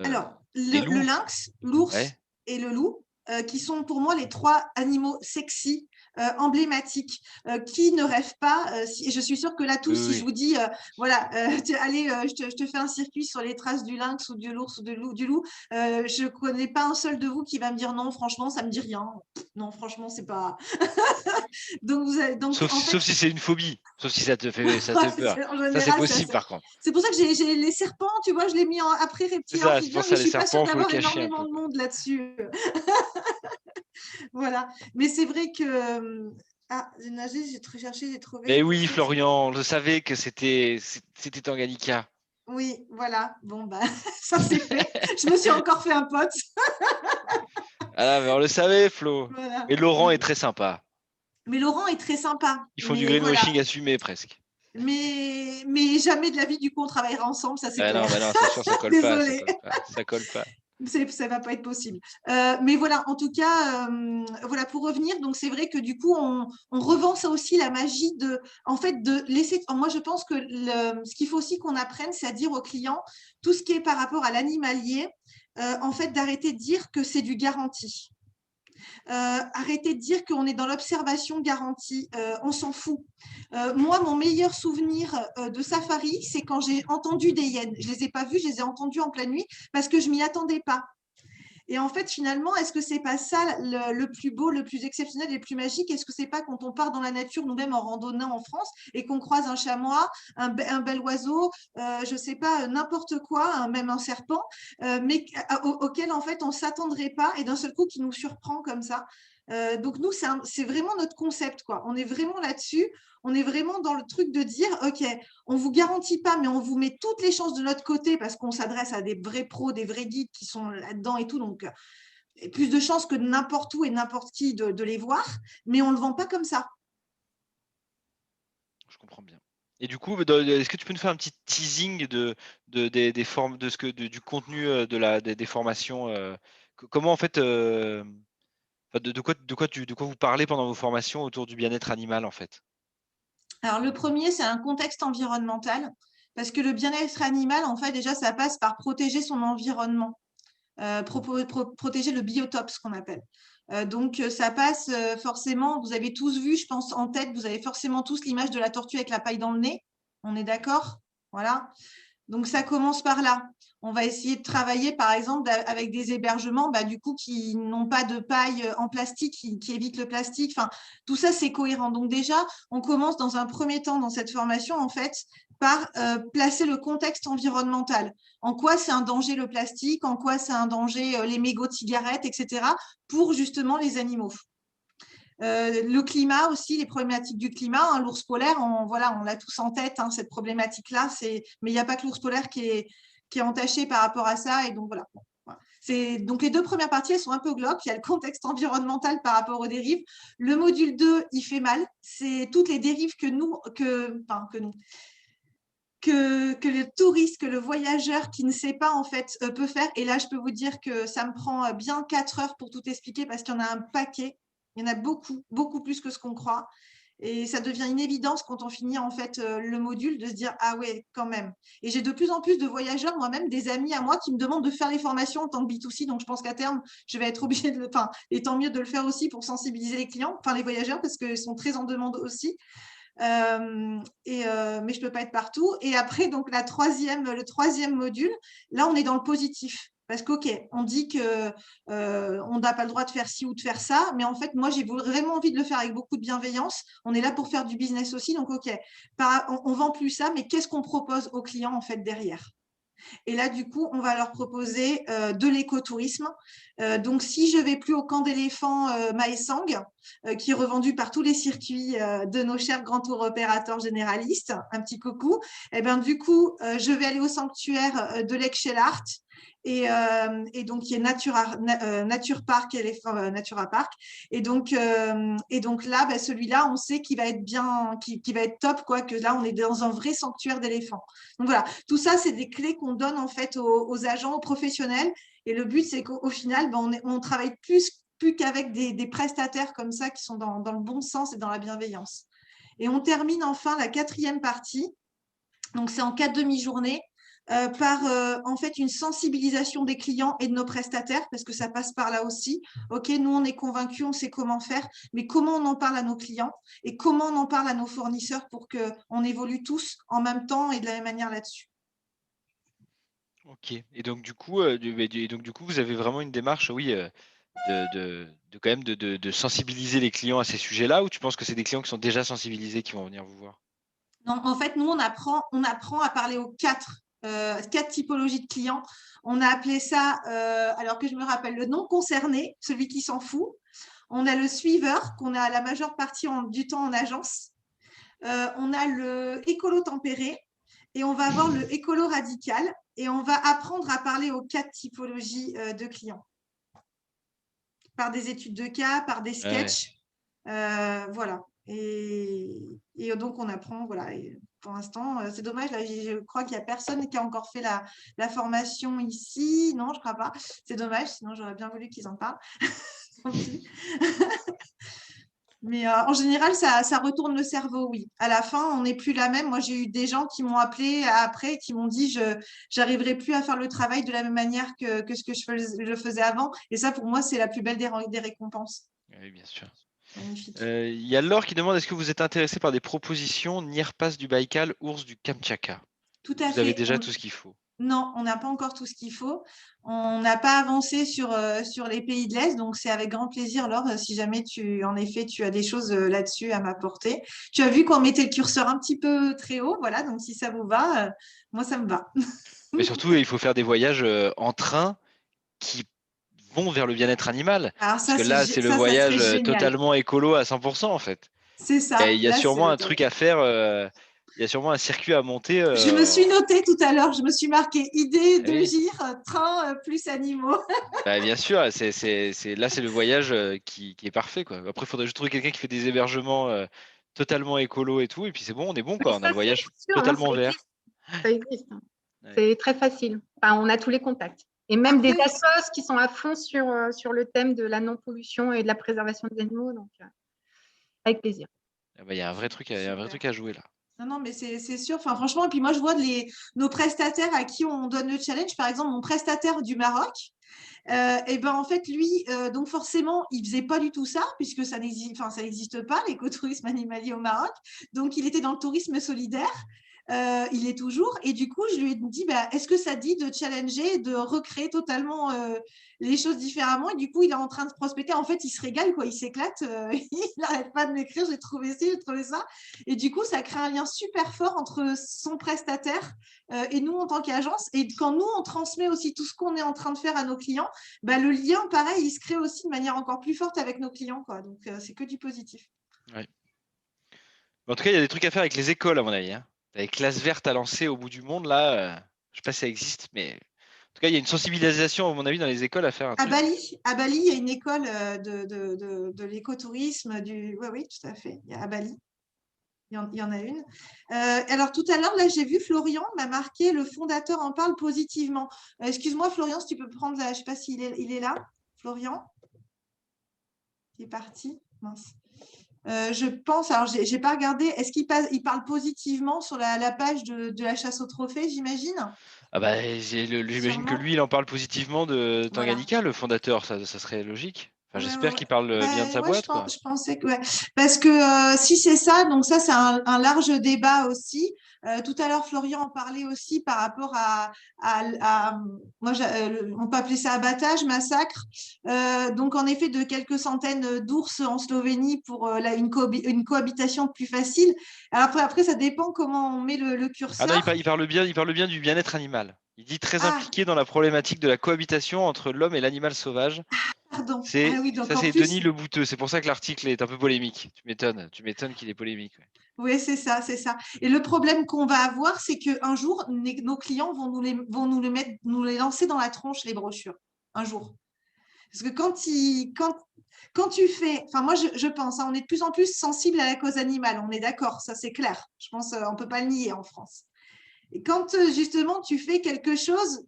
Alors, les loups. le lynx, l'ours Ouais. et le loup, qui sont pour moi les 3 animaux sexy, emblématiques, qui ne rêvent pas. Et je suis sûre que là, tous, si je vous dis, voilà, allez, je te fais un circuit sur les traces du lynx ou de l'ours ou du loup, je ne connais pas un seul de vous qui va me dire non, franchement, ça ne me dit rien. Non, franchement, c'est pas. Sauf si c'est une phobie, sauf si ça te fait peur. Général, ça, c'est possible, par contre. C'est pour ça que j'ai les serpents, tu vois, je l'ai mis après reptilien, C'est amphibien, pour ça, mais je les suis pas sûre serpents, faut le d'avoir cacher un énormément peu. de monde là-dessus. Voilà. Mais c'est vrai que. Ah, j'ai nagé, j'ai cherché, j'ai trouvé. Mais oui, Florian, je savais que c'était Tanganyika. Oui, voilà. Bon, bah, ça c'est fait. Je me suis encore fait un pote. Ah, mais on le savait, Flo. Voilà. Et Laurent est très sympa. Mais Laurent est très sympa. Ils font du Mais greenwashing voilà. assumé presque. Mais jamais de la vie, du coup, on travaillera ensemble, ça c'est clair. Non, c'est sûr, ça colle pas. Désolée. Ça colle pas. Ça va pas être possible. Mais voilà, en tout cas, voilà, pour revenir, donc c'est vrai que du coup, on revend ça aussi, la magie de, en fait, de laisser. Moi, je pense que ce qu'il faut aussi qu'on apprenne, c'est à dire aux clients tout ce qui est par rapport à l'animalier, en fait, d'arrêter de dire que c'est du garanti. Arrêtez de dire qu'on est dans l'observation garantie, on s'en fout. Moi, mon meilleur souvenir de safari, c'est quand j'ai entendu des hyènes. Je ne les ai pas vues, je les ai entendues en pleine nuit parce que je ne m'y attendais pas. Et en fait, finalement, est-ce que ce n'est pas ça le plus beau, le plus exceptionnel et le plus magique? Est-ce que ce n'est pas quand on part dans la nature, nous-mêmes en randonnant en France, et qu'on croise un chamois, un bel oiseau, je ne sais pas, n'importe quoi, même un serpent, mais auquel, en fait, on ne s'attendrait pas, et d'un seul coup, qui nous surprend comme ça. Donc, nous, c'est vraiment notre concept, quoi. On est vraiment là-dessus. On est vraiment dans le truc de dire, OK, on ne vous garantit pas, mais on vous met toutes les chances de notre côté parce qu'on s'adresse à des vrais pros, des vrais guides qui sont là-dedans et tout. Donc, plus de chances que n'importe où et n'importe qui de les voir, mais on ne le vend pas comme ça. Je comprends bien. Et du coup, est-ce que tu peux nous faire un petit teasing des formes, du contenu des formations comment en fait, de quoi vous parlez pendant vos formations autour du bien-être animal en fait? Alors, le premier, c'est un contexte environnemental, parce que le bien-être animal, en fait, déjà, ça passe par protéger son environnement, protéger le biotope, ce qu'on appelle. Donc, ça passe forcément, vous avez tous vu, je pense, en tête, vous avez forcément tous l'image de la tortue avec la paille dans le nez. On est d'accord? Voilà. Donc, ça commence par là. On va essayer de travailler, par exemple, avec des hébergements du coup, qui n'ont pas de paille en plastique, qui évitent le plastique. Enfin, tout ça, c'est cohérent. Donc, déjà, on commence dans un premier temps dans cette formation, en fait, par placer le contexte environnemental. En quoi c'est un danger le plastique, en quoi c'est un danger les mégots de cigarettes, etc., pour justement les animaux. Le climat aussi, les problématiques du climat, hein, l'ours polaire, on l'a tous en tête, hein, cette problématique-là, mais il n'y a pas que l'ours polaire qui est entaché par rapport à ça. Et donc, voilà. Donc, les 2 premières parties, elles sont un peu glauques. Il y a le contexte environnemental par rapport aux dérives. Le module 2, il fait mal. C'est toutes les dérives que le touriste, que le voyageur qui ne sait pas, en fait, peut faire. Et là, je peux vous dire que ça me prend bien 4 heures pour tout expliquer parce qu'il y en a un paquet. Il y en a beaucoup, beaucoup plus que ce qu'on croit. Et ça devient une évidence quand on finit en fait le module de se dire ah ouais, quand même. Et j'ai de plus en plus de voyageurs, moi-même, des amis à moi qui me demandent de faire les formations en tant que B2C. Donc je pense qu'à terme, je vais être obligée et tant mieux de le faire aussi pour sensibiliser les clients, enfin les voyageurs, parce qu'ils sont très en demande aussi. Mais je ne peux pas être partout. Et après, donc le troisième module, là, on est dans le positif. Parce qu'OK, on dit qu'on n'a pas le droit de faire ci ou de faire ça, mais en fait, moi, j'ai vraiment envie de le faire avec beaucoup de bienveillance. On est là pour faire du business aussi, donc OK, on ne vend plus ça, mais qu'est-ce qu'on propose aux clients en fait derrière? Et là, du coup, on va leur proposer de l'écotourisme. Donc, si je ne vais plus au camp d'éléphants Maesang, qui est revendu par tous les circuits de nos chers grands tours opérateurs généralistes, un petit coucou, et bien, du coup, je vais aller au sanctuaire de Lake-Shellart. Et donc, il y a Nature Park, Natura Park. Et donc là, ben, celui-là, on sait qu'il va être bien, qu'il va être top, quoi, que là, on est dans un vrai sanctuaire d'éléphants. Donc voilà, tout ça, c'est des clés qu'on donne en fait aux agents, aux professionnels. Et le but, c'est qu'au final, ben, on travaille plus qu'avec des prestataires comme ça qui sont dans le bon sens et dans la bienveillance. Et on termine enfin la 4e partie. Donc, c'est en 4 demi-journées. Par en fait une sensibilisation des clients et de nos prestataires, parce que ça passe par là aussi. Ok, nous on est convaincus, on sait comment faire, mais comment on en parle à nos clients et comment on en parle à nos fournisseurs pour qu'on évolue tous en même temps et de la même manière là-dessus. Ok. Et donc du coup, vous avez vraiment une démarche, oui, quand même de sensibiliser les clients à ces sujets-là, ou tu penses que c'est des clients qui sont déjà sensibilisés qui vont venir vous voir? Non, en fait, nous on apprend à parler aux 4 typologies de clients. On a appelé ça, alors que je me rappelle, le non concerné, celui qui s'en fout. On a le suiveur, qu'on a la majeure partie du temps en agence. On a le écolo tempéré et on va avoir le écolo radical. Et on va apprendre à parler aux 4 typologies de clients. Par des études de cas, par des sketchs. Voilà. Et donc, on apprend, voilà. Et pour l'instant, c'est dommage, là, je crois qu'il n'y a personne qui a encore fait la formation ici. Non, je ne crois pas. C'est dommage, sinon j'aurais bien voulu qu'ils en parlent. Mais en général, ça retourne le cerveau, oui. À la fin, on n'est plus la même. Moi, j'ai eu des gens qui m'ont appelé après, qui m'ont dit je n'arriverai plus à faire le travail de la même manière que ce que je faisais avant. Et ça, pour moi, c'est la plus belle des récompenses. Oui, bien sûr. Magnifique. Il y a Laure qui demande, est-ce que vous êtes intéressé par des propositions Nirpas du Baïkal, ours du Kamtchatka? Tout à fait. Vous avez déjà tout ce qu'il faut? Non, on n'a pas encore tout ce qu'il faut. On n'a pas avancé sur les pays de l'Est, donc c'est avec grand plaisir, Laure, si jamais tu as des choses là-dessus à m'apporter. Tu as vu qu'on mettait le curseur un petit peu très haut, voilà, donc si ça vous va, moi ça me va. Mais surtout, il faut faire des voyages en train qui vont vers le bien-être animal. Alors Parce que là, c'est le voyage totalement écolo à 100% en fait. C'est ça. Il y a sûrement un truc à faire. Il y a sûrement un circuit à monter. Je me suis notée tout à l'heure, je me suis marqué idée de Oui. gire, train plus animaux. Bah, bien sûr, là c'est le voyage qui est parfait, quoi. Après, il faudrait juste trouver quelqu'un qui fait des hébergements totalement écolo et tout, et puis c'est bon, on est bon, quoi. On a le voyage totalement vert. Ça existe. Ouais. C'est très facile. Enfin, on a tous les contacts. Et même des assos qui sont à fond sur le thème de la non-pollution et de la préservation des animaux. Donc, avec plaisir. Il y a un vrai truc à jouer là. Non, mais c'est sûr. Enfin, franchement, et puis moi, je vois nos prestataires à qui on donne le challenge. Par exemple, mon prestataire du Maroc, et ben en fait, lui, donc forcément, il faisait pas du tout ça, puisque ça n'existe pas, l'écotourisme animalier au Maroc. Donc, il était dans le tourisme solidaire. Il est toujours. Et du coup, je lui ai dit, bah, est-ce que ça dit de challenger, de recréer totalement les choses différemment? Et du coup, il est en train de prospecter. En fait, il se régale, quoi. Il s'éclate. Il n'arrête pas de m'écrire. J'ai trouvé ci, j'ai trouvé ça. Et du coup, ça crée un lien super fort entre son prestataire et nous en tant qu'agence. Et quand nous, on transmet aussi tout ce qu'on est en train de faire à nos clients, bah, le lien, pareil, il se crée aussi de manière encore plus forte avec nos clients, quoi. Donc, c'est que du positif. Ouais. En tout cas, il y a des trucs à faire avec les écoles, à mon avis. Hein. Les classes vertes à lancer au bout du monde, là, je ne sais pas si ça existe, mais en tout cas, il y a une sensibilisation, à mon avis, dans les écoles à faire. À Bali, il y a une école de l'écotourisme. Oui, tout à fait. À Bali, il y en a une. Alors, tout à l'heure, là, j'ai vu Florian m'a marqué, le fondateur en parle positivement. Excuse-moi, Florian, si tu peux prendre je ne sais pas s'il est là. Florian? Il est parti. Mince. Je pense, alors je n'ai pas regardé, est-ce qu'il parle positivement sur la page de la chasse au trophée, j'imagine? Ah bah, j'imagine que lui, il en parle positivement de Tanganyika, le fondateur, ça serait logique. Enfin, j'espère qu'il parle bien de sa boîte. Je pensais que parce que si c'est ça, donc ça c'est un large débat aussi. Tout à l'heure, Florian en parlait aussi par rapport moi, on peut appeler ça abattage, massacre. Donc en effet, de quelques centaines d'ours en Slovénie pour une cohabitation plus facile. Alors après, ça dépend comment on met le curseur. Ah non, il parle bien du bien-être animal. Il dit très Ah, impliqué dans la problématique de la cohabitation entre l'homme et l'animal sauvage. pardon. C'est Ah oui, donc ça, en c'est plus, Denis Le Bouteux. C'est pour ça que l'article est un peu polémique. Tu m'étonnes qu'il est polémique. Ouais. oui, c'est ça, c'est ça. Et le problème qu'on va avoir, c'est qu'un jour, nos clients vont nous les mettre, nous les lancer dans la tronche, les brochures. Un jour. Parce que quand tu fais, enfin moi je pense, hein, on est de plus en plus sensible à la cause animale, on est d'accord, ça c'est clair. Je pense on ne peut pas le nier en France. Et quand justement tu fais quelque chose,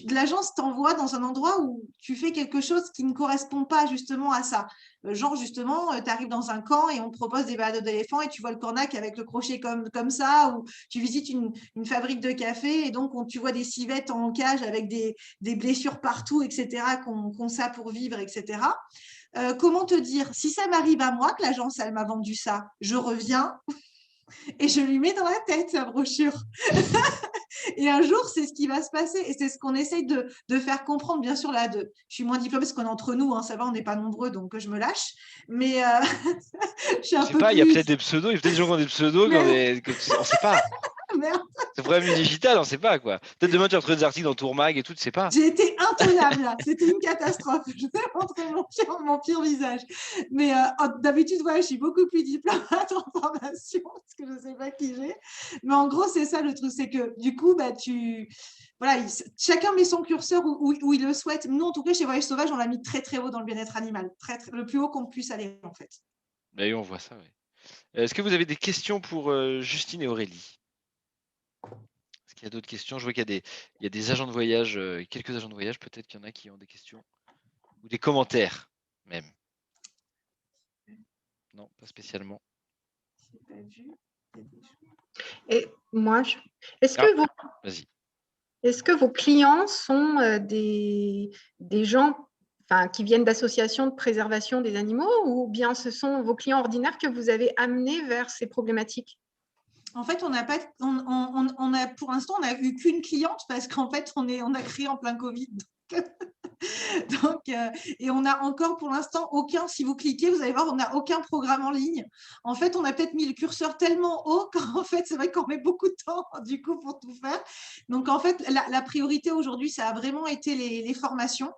l'agence t'envoie dans un endroit où tu fais quelque chose qui ne correspond pas justement à ça. Genre justement, tu arrives dans un camp et on te propose des balades d'éléphants et tu vois le cornac avec le crochet comme ça, ou tu visites une fabrique de café et donc tu vois des civettes en cage avec des blessures partout, etc., qu'on ça pour vivre, etc. Comment te dire, si ça m'arrive à moi, que l'agence, elle m'a vendu ça, je reviens et je lui mets dans la tête sa brochure. Et un jour, c'est ce qui va se passer. Et c'est ce qu'on essaye de faire comprendre. Bien sûr, là, je suis moins diplômée parce qu'on est entre nous, hein, ça va, on n'est pas nombreux, donc je me lâche. Mais je suis Je un sais peu pas, il y a plus. peut-être des pseudos, il y a peut-être des gens qui ont des pseudos, Merde, on sait pas. merde. C'est problème du digital, on sait pas quoi. Peut-être demain tu vas retrouver des articles dans Tourmag et tout, tu sais pas. J'ai été intenable là, c'était une catastrophe. Je vais montrer mon pire visage. Mais d'habitude, ouais, je suis beaucoup plus diplomate en formation parce que je ne sais pas qui j'ai. Mais en gros, c'est ça le truc, c'est que du coup, bah, voilà, chacun met son curseur où il le souhaite. Nous, en tout cas, chez Voyage Sauvage, on l'a mis très très haut dans le bien-être animal, le plus haut qu'on puisse aller en fait. Bah oui, on voit ça, ouais. Est-ce que vous avez des questions pour Justine et Aurélie? Est-ce qu'il y a d'autres questions? Je vois il y a des agents de voyage, quelques agents de voyage, peut-être qu'il y en a qui ont des questions ou des commentaires même. Non, pas spécialement. J'ai pas vu. Et moi, est-ce Ah, que vas-y. est-ce que vos clients sont des gens qui viennent d'associations de préservation des animaux ou bien ce sont vos clients ordinaires que vous avez amenés vers ces problématiques? En fait, on a pour l'instant, on n'a eu qu'une cliente parce qu'en fait, on a créé en plein Covid. Donc, et on n'a encore pour l'instant aucun, si vous cliquez, vous allez voir, on n'a aucun programme en ligne. En fait, on a peut-être mis le curseur tellement haut qu'en fait, c'est vrai qu'on met beaucoup de temps du coup pour tout faire. Donc, en fait, la priorité aujourd'hui, ça a vraiment été les formations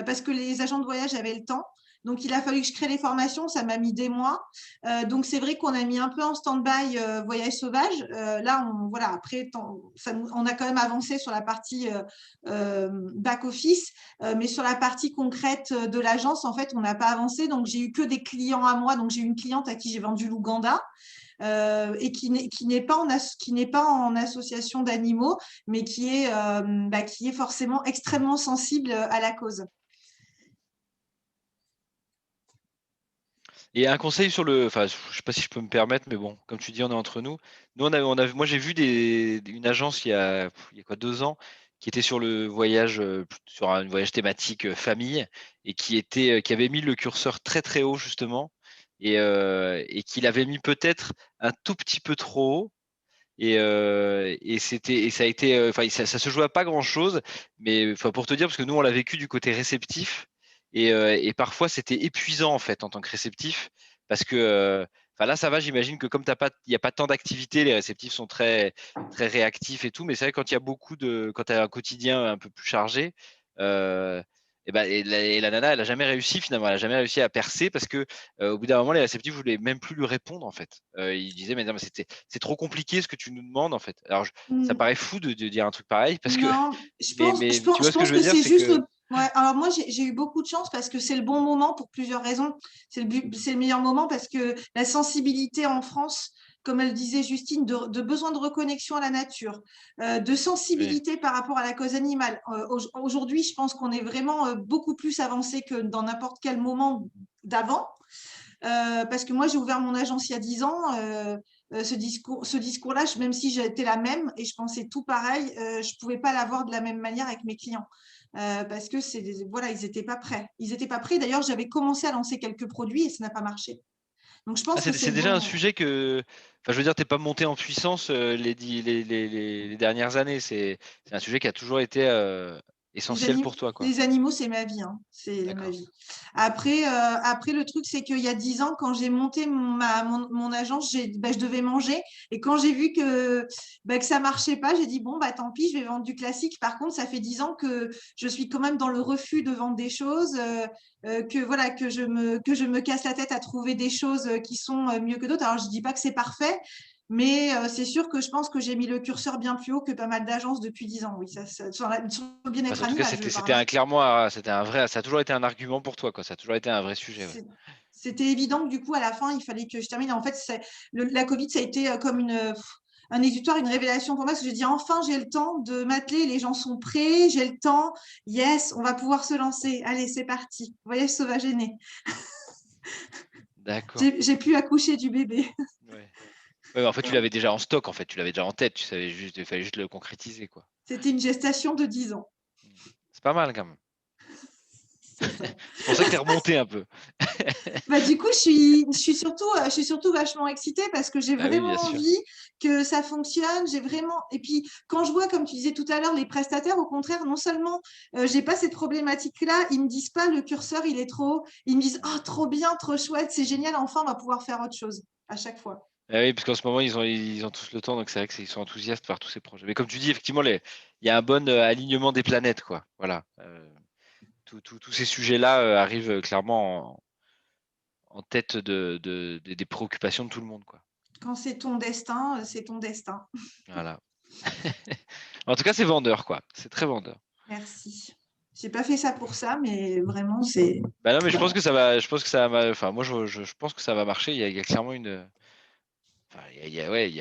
parce que les agents de voyage avaient le temps. Donc, il a fallu que je crée les formations, ça m'a mis des mois. Donc, c'est vrai qu'on a mis un peu en stand-by Voyage Sauvage. Là, voilà, après, on a quand même avancé sur la partie back-office, mais sur la partie concrète de l'agence, en fait, on n'a pas avancé. Donc, j'ai eu que des clients à moi. Donc, j'ai eu une cliente à qui j'ai vendu l'Ouganda. Et qui n'est pas en association d'animaux, mais qui est forcément extrêmement sensible à la cause. Et un conseil sur enfin, je sais pas si je peux me permettre, mais bon, comme tu dis, on est entre nous. Nous, moi, j'ai vu une agence il y a quoi, 2 ans, qui était sur le voyage, sur un voyage thématique famille, et qui avait mis le curseur très très haut justement, et qui l'avait mis peut-être un tout petit peu trop haut. Et ça a été, enfin, ça se jouait à pas grand chose, mais enfin, pour te dire, parce que nous on l'a vécu du côté réceptif, et parfois c'était épuisant en fait en tant que réceptif, parce que enfin là ça va, j'imagine que comme il n'y a pas tant d'activités, les réceptifs sont très très réactifs et tout, mais c'est vrai quand il y a quand tu as un quotidien un peu plus chargé, et la nana elle a jamais réussi finalement, elle a jamais réussi à percer parce que au bout d'un moment les réceptifs voulaient même plus lui répondre en fait. Ils disaient mais non mais c'est trop compliqué ce que tu nous demandes en fait. Alors ça paraît fou de dire un truc pareil parce que Non, mais tu vois je ce que pense je veux que dire, c'est c'est juste. que Ouais, alors moi, j'ai eu beaucoup de chance parce que c'est le bon moment pour plusieurs raisons. C'est le meilleur moment parce que la sensibilité en France, comme elle disait Justine, de besoin de reconnexion à la nature, de oui. sensibilité par rapport à la cause animale. Aujourd'hui, je pense qu'on est vraiment beaucoup plus avancé que dans n'importe quel moment d'avant. Parce que moi, j'ai ouvert mon agence il y a 10 ans. Ce discours-là, même si j'étais la même et je pensais tout pareil, je ne pouvais pas l'avoir de la même manière avec mes clients. Parce que voilà, ils n'étaient pas prêts. Ils n'étaient pas prêts. D'ailleurs, j'avais commencé à lancer quelques produits et ça n'a pas marché. Donc, je pense que c'est c'est le déjà un bon. sujet que, enfin je veux dire, t'es pas monté en puissance les dernières années. C'est un sujet qui a toujours été essentiel pour toi, quoi. Les animaux, c'est ma vie. Hein. C'est ma D'accord. vie. Après, le truc, c'est qu'il y a 10 ans, quand j'ai monté mon agence, je devais manger. Et quand j'ai vu que ça ne marchait pas, j'ai dit, bon, tant pis, je vais vendre du classique. Par contre, ça fait 10 ans que je suis quand même dans le refus de vendre des choses, que je me casse la tête à trouver des choses qui sont mieux que d'autres. Alors, je ne dis pas que c'est parfait. Mais c'est sûr que je pense que j'ai mis le curseur bien plus haut que pas mal d'agences depuis 10 ans. Oui, sur le bien-être En tout cas, animal, je c'était parle. clairement, c'était un vrai, ça a toujours été un argument pour toi, quoi. Ça a toujours été un vrai sujet. Ouais. C'était évident que du coup, à la fin, il fallait que je termine. En fait, la Covid, ça a été comme un exutoire, une révélation pour moi, parce que je dis enfin, j'ai le temps de m'atteler, les gens sont prêts, j'ai le temps, yes, on va pouvoir se lancer. Allez, c'est parti. Voyage sauvage est né. D'accord. J'ai pu accoucher du bébé. Ouais. Ouais, en fait, tu l'avais déjà en stock, en fait, tu l'avais déjà en tête, tu savais juste, il fallait juste le concrétiser, quoi. C'était une gestation de 10 ans. C'est pas mal quand même. C'est pour ça que tu es remonté un peu. Du coup, je suis surtout vachement excitée parce que j'ai Bah oui, vraiment bien sûr. envie que ça fonctionne. Et puis, quand je vois, comme tu disais tout à l'heure, les prestataires, au contraire, non seulement j'ai pas cette problématique-là, ils me disent pas le curseur, il est trop haut. Ils me disent, oh, trop bien, trop chouette, c'est génial, enfin, on va pouvoir faire autre chose à chaque fois. Ah oui, parce qu'en ce moment, ils ont tous le temps, donc c'est vrai qu'ils sont enthousiastes par tous ces projets. Mais comme tu dis, effectivement, il y a un bon alignement des planètes, quoi. Voilà. Tous ces sujets-là arrivent clairement en tête des préoccupations de tout le monde, quoi. Quand c'est ton destin, c'est ton destin. Voilà. En tout cas, c'est vendeur, quoi. C'est très vendeur. Merci. J'ai pas fait ça pour ça, mais vraiment, c'est. Bah non, mais je pense que ça va. Je pense que ça va. Enfin, moi, je pense que ça va marcher. Il y a clairement une. Enfin, ouais, il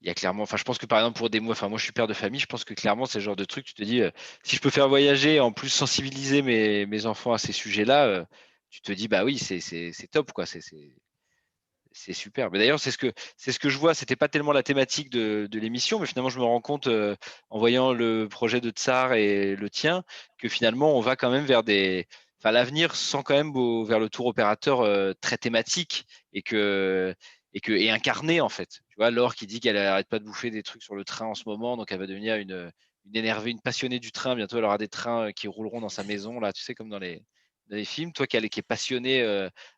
y a clairement. Enfin, je pense que par exemple pour des mois. Enfin, moi, je suis père de famille. Je pense que clairement, c'est le genre de truc. Tu te dis, si je peux faire voyager, en plus sensibiliser mes enfants à ces sujets-là, tu te dis, bah oui, c'est top, quoi. C'est super. Mais d'ailleurs, c'est ce que je vois. C'était pas tellement la thématique de l'émission, mais finalement, je me rends compte en voyant le projet de Tsar et le tien que finalement, on va quand même vers des. Enfin, l'avenir sent quand même vers le tour opérateur très thématique et incarné en fait. Tu vois, Laure qui dit qu'elle n'arrête pas de bouffer des trucs sur le train en ce moment, donc elle va devenir une énervée, une passionnée du train. Bientôt, elle aura des trains qui rouleront dans sa maison là, tu sais, comme dans les films. Toi qui est passionné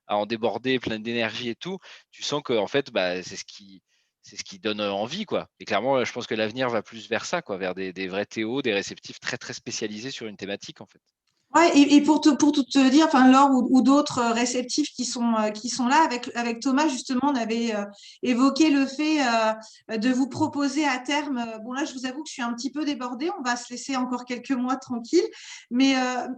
à en déborder, plein d'énergie et tout, tu sens que en fait, bah, c'est ce qui donne envie, quoi. Et clairement, je pense que l'avenir va plus vers ça, quoi, vers des vrais TO, des réceptifs très très spécialisés sur une thématique, en fait. Ouais, et pour tout te dire, enfin Laure ou d'autres réceptifs qui sont là avec Thomas justement, on avait évoqué le fait de vous proposer à terme. Bon là, je vous avoue que je suis un petit peu débordée. On va se laisser encore quelques mois tranquille. Mais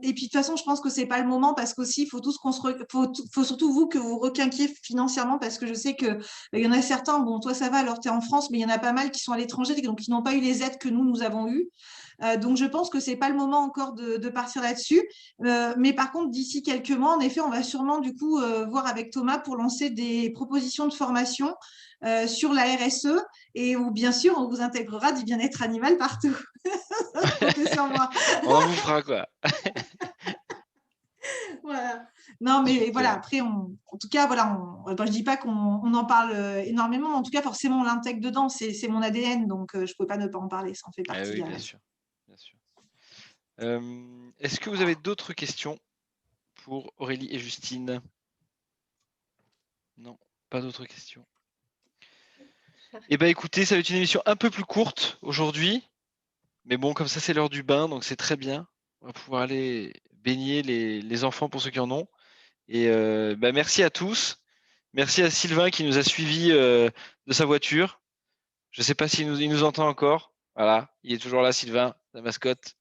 et puis de toute façon, je pense que c'est pas le moment parce qu'aussi il faut tous faut surtout vous que vous requinquiez financièrement parce que je sais que il y en a certains. Bon, toi ça va, alors tu es en France, mais il y en a pas mal qui sont à l'étranger donc qui n'ont pas eu les aides que nous avons eues. Donc, je pense que ce n'est pas le moment encore de partir là-dessus. Mais par contre, d'ici quelques mois, en effet, on va sûrement du coup voir avec Thomas pour lancer des propositions de formation sur la RSE et où bien sûr, on vous intégrera du bien-être animal partout. Comptez sur moi. On en vous fera, quoi. Voilà. Non, mais Super. voilà, après, en tout cas, voilà, je ne dis pas qu'on en parle énormément, en tout cas, forcément, on l'intègre dedans, c'est mon ADN, donc je ne pouvais pas ne pas en parler, ça en fait Ah partie. oui, bien sûr. Bien sûr. Est-ce que vous avez d'autres questions pour Aurélie et Justine? Non, pas d'autres questions. Eh bien, écoutez, ça va être une émission un peu plus courte aujourd'hui. Mais bon, comme ça, c'est l'heure du bain, donc c'est très bien. On va pouvoir aller baigner les enfants pour ceux qui en ont. Et merci à tous. Merci à Sylvain qui nous a suivis de sa voiture. Je ne sais pas s'il il nous entend encore. Voilà, il est toujours là, Sylvain, la mascotte.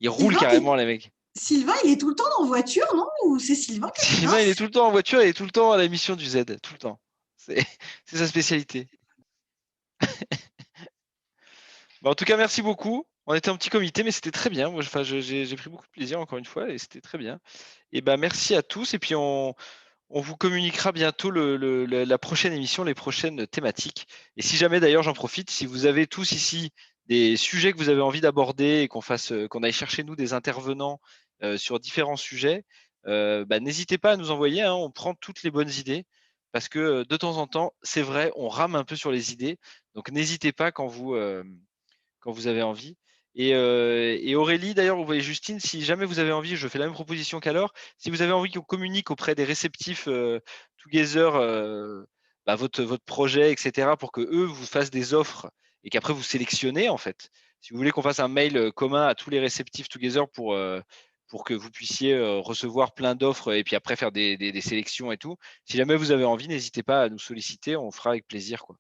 Il roule carrément, les mecs. Sylvain, il est tout le temps en voiture, non? Ou c'est Sylvain qui Sylvain, il est tout le temps en voiture, il est tout le temps à la mission du Z, tout le temps. C'est sa spécialité. En tout cas, merci beaucoup. On était un petit comité, mais c'était très bien. Moi, j'ai pris beaucoup de plaisir, encore une fois, et c'était très bien. Et merci à tous. Et puis, on vous communiquera bientôt la prochaine émission, les prochaines thématiques. Et si jamais, d'ailleurs, j'en profite, si vous avez tous ici des sujets que vous avez envie d'aborder et qu'on aille chercher, nous, des intervenants sur différents sujets, n'hésitez pas à nous envoyer. On prend toutes les bonnes idées parce que de temps en temps, c'est vrai, on rame un peu sur les idées. Donc, n'hésitez pas quand vous avez envie. Et Aurélie, d'ailleurs, vous voyez Justine, si jamais vous avez envie, je fais la même proposition qu'alors, si vous avez envie qu'on communique auprès des réceptifs Together votre projet, etc., pour que eux vous fassent des offres et qu'après vous sélectionnez, en fait. Si vous voulez qu'on fasse un mail commun à tous les réceptifs Together pour que vous puissiez recevoir plein d'offres et puis après faire des sélections et tout, si jamais vous avez envie, n'hésitez pas à nous solliciter, on fera avec plaisir, quoi.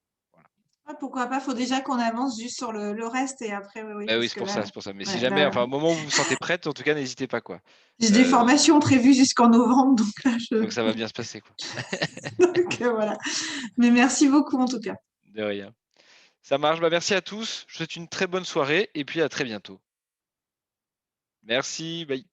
Ah, pourquoi pas, il faut déjà qu'on avance juste sur le reste et après, oui, Bah oui, parce c'est que pour là, ça, c'est pour ça. Mais ouais, si jamais, là, enfin, au moment où vous vous sentez prête, en tout cas, n'hésitez pas, quoi. j'ai des formations prévues jusqu'en novembre, donc là, Donc ça va bien se passer, quoi. donc, voilà. Mais merci beaucoup en tout cas. De rien. Ça marche. Bah, merci à tous. Je vous souhaite une très bonne soirée et puis à très bientôt. Merci. Bye.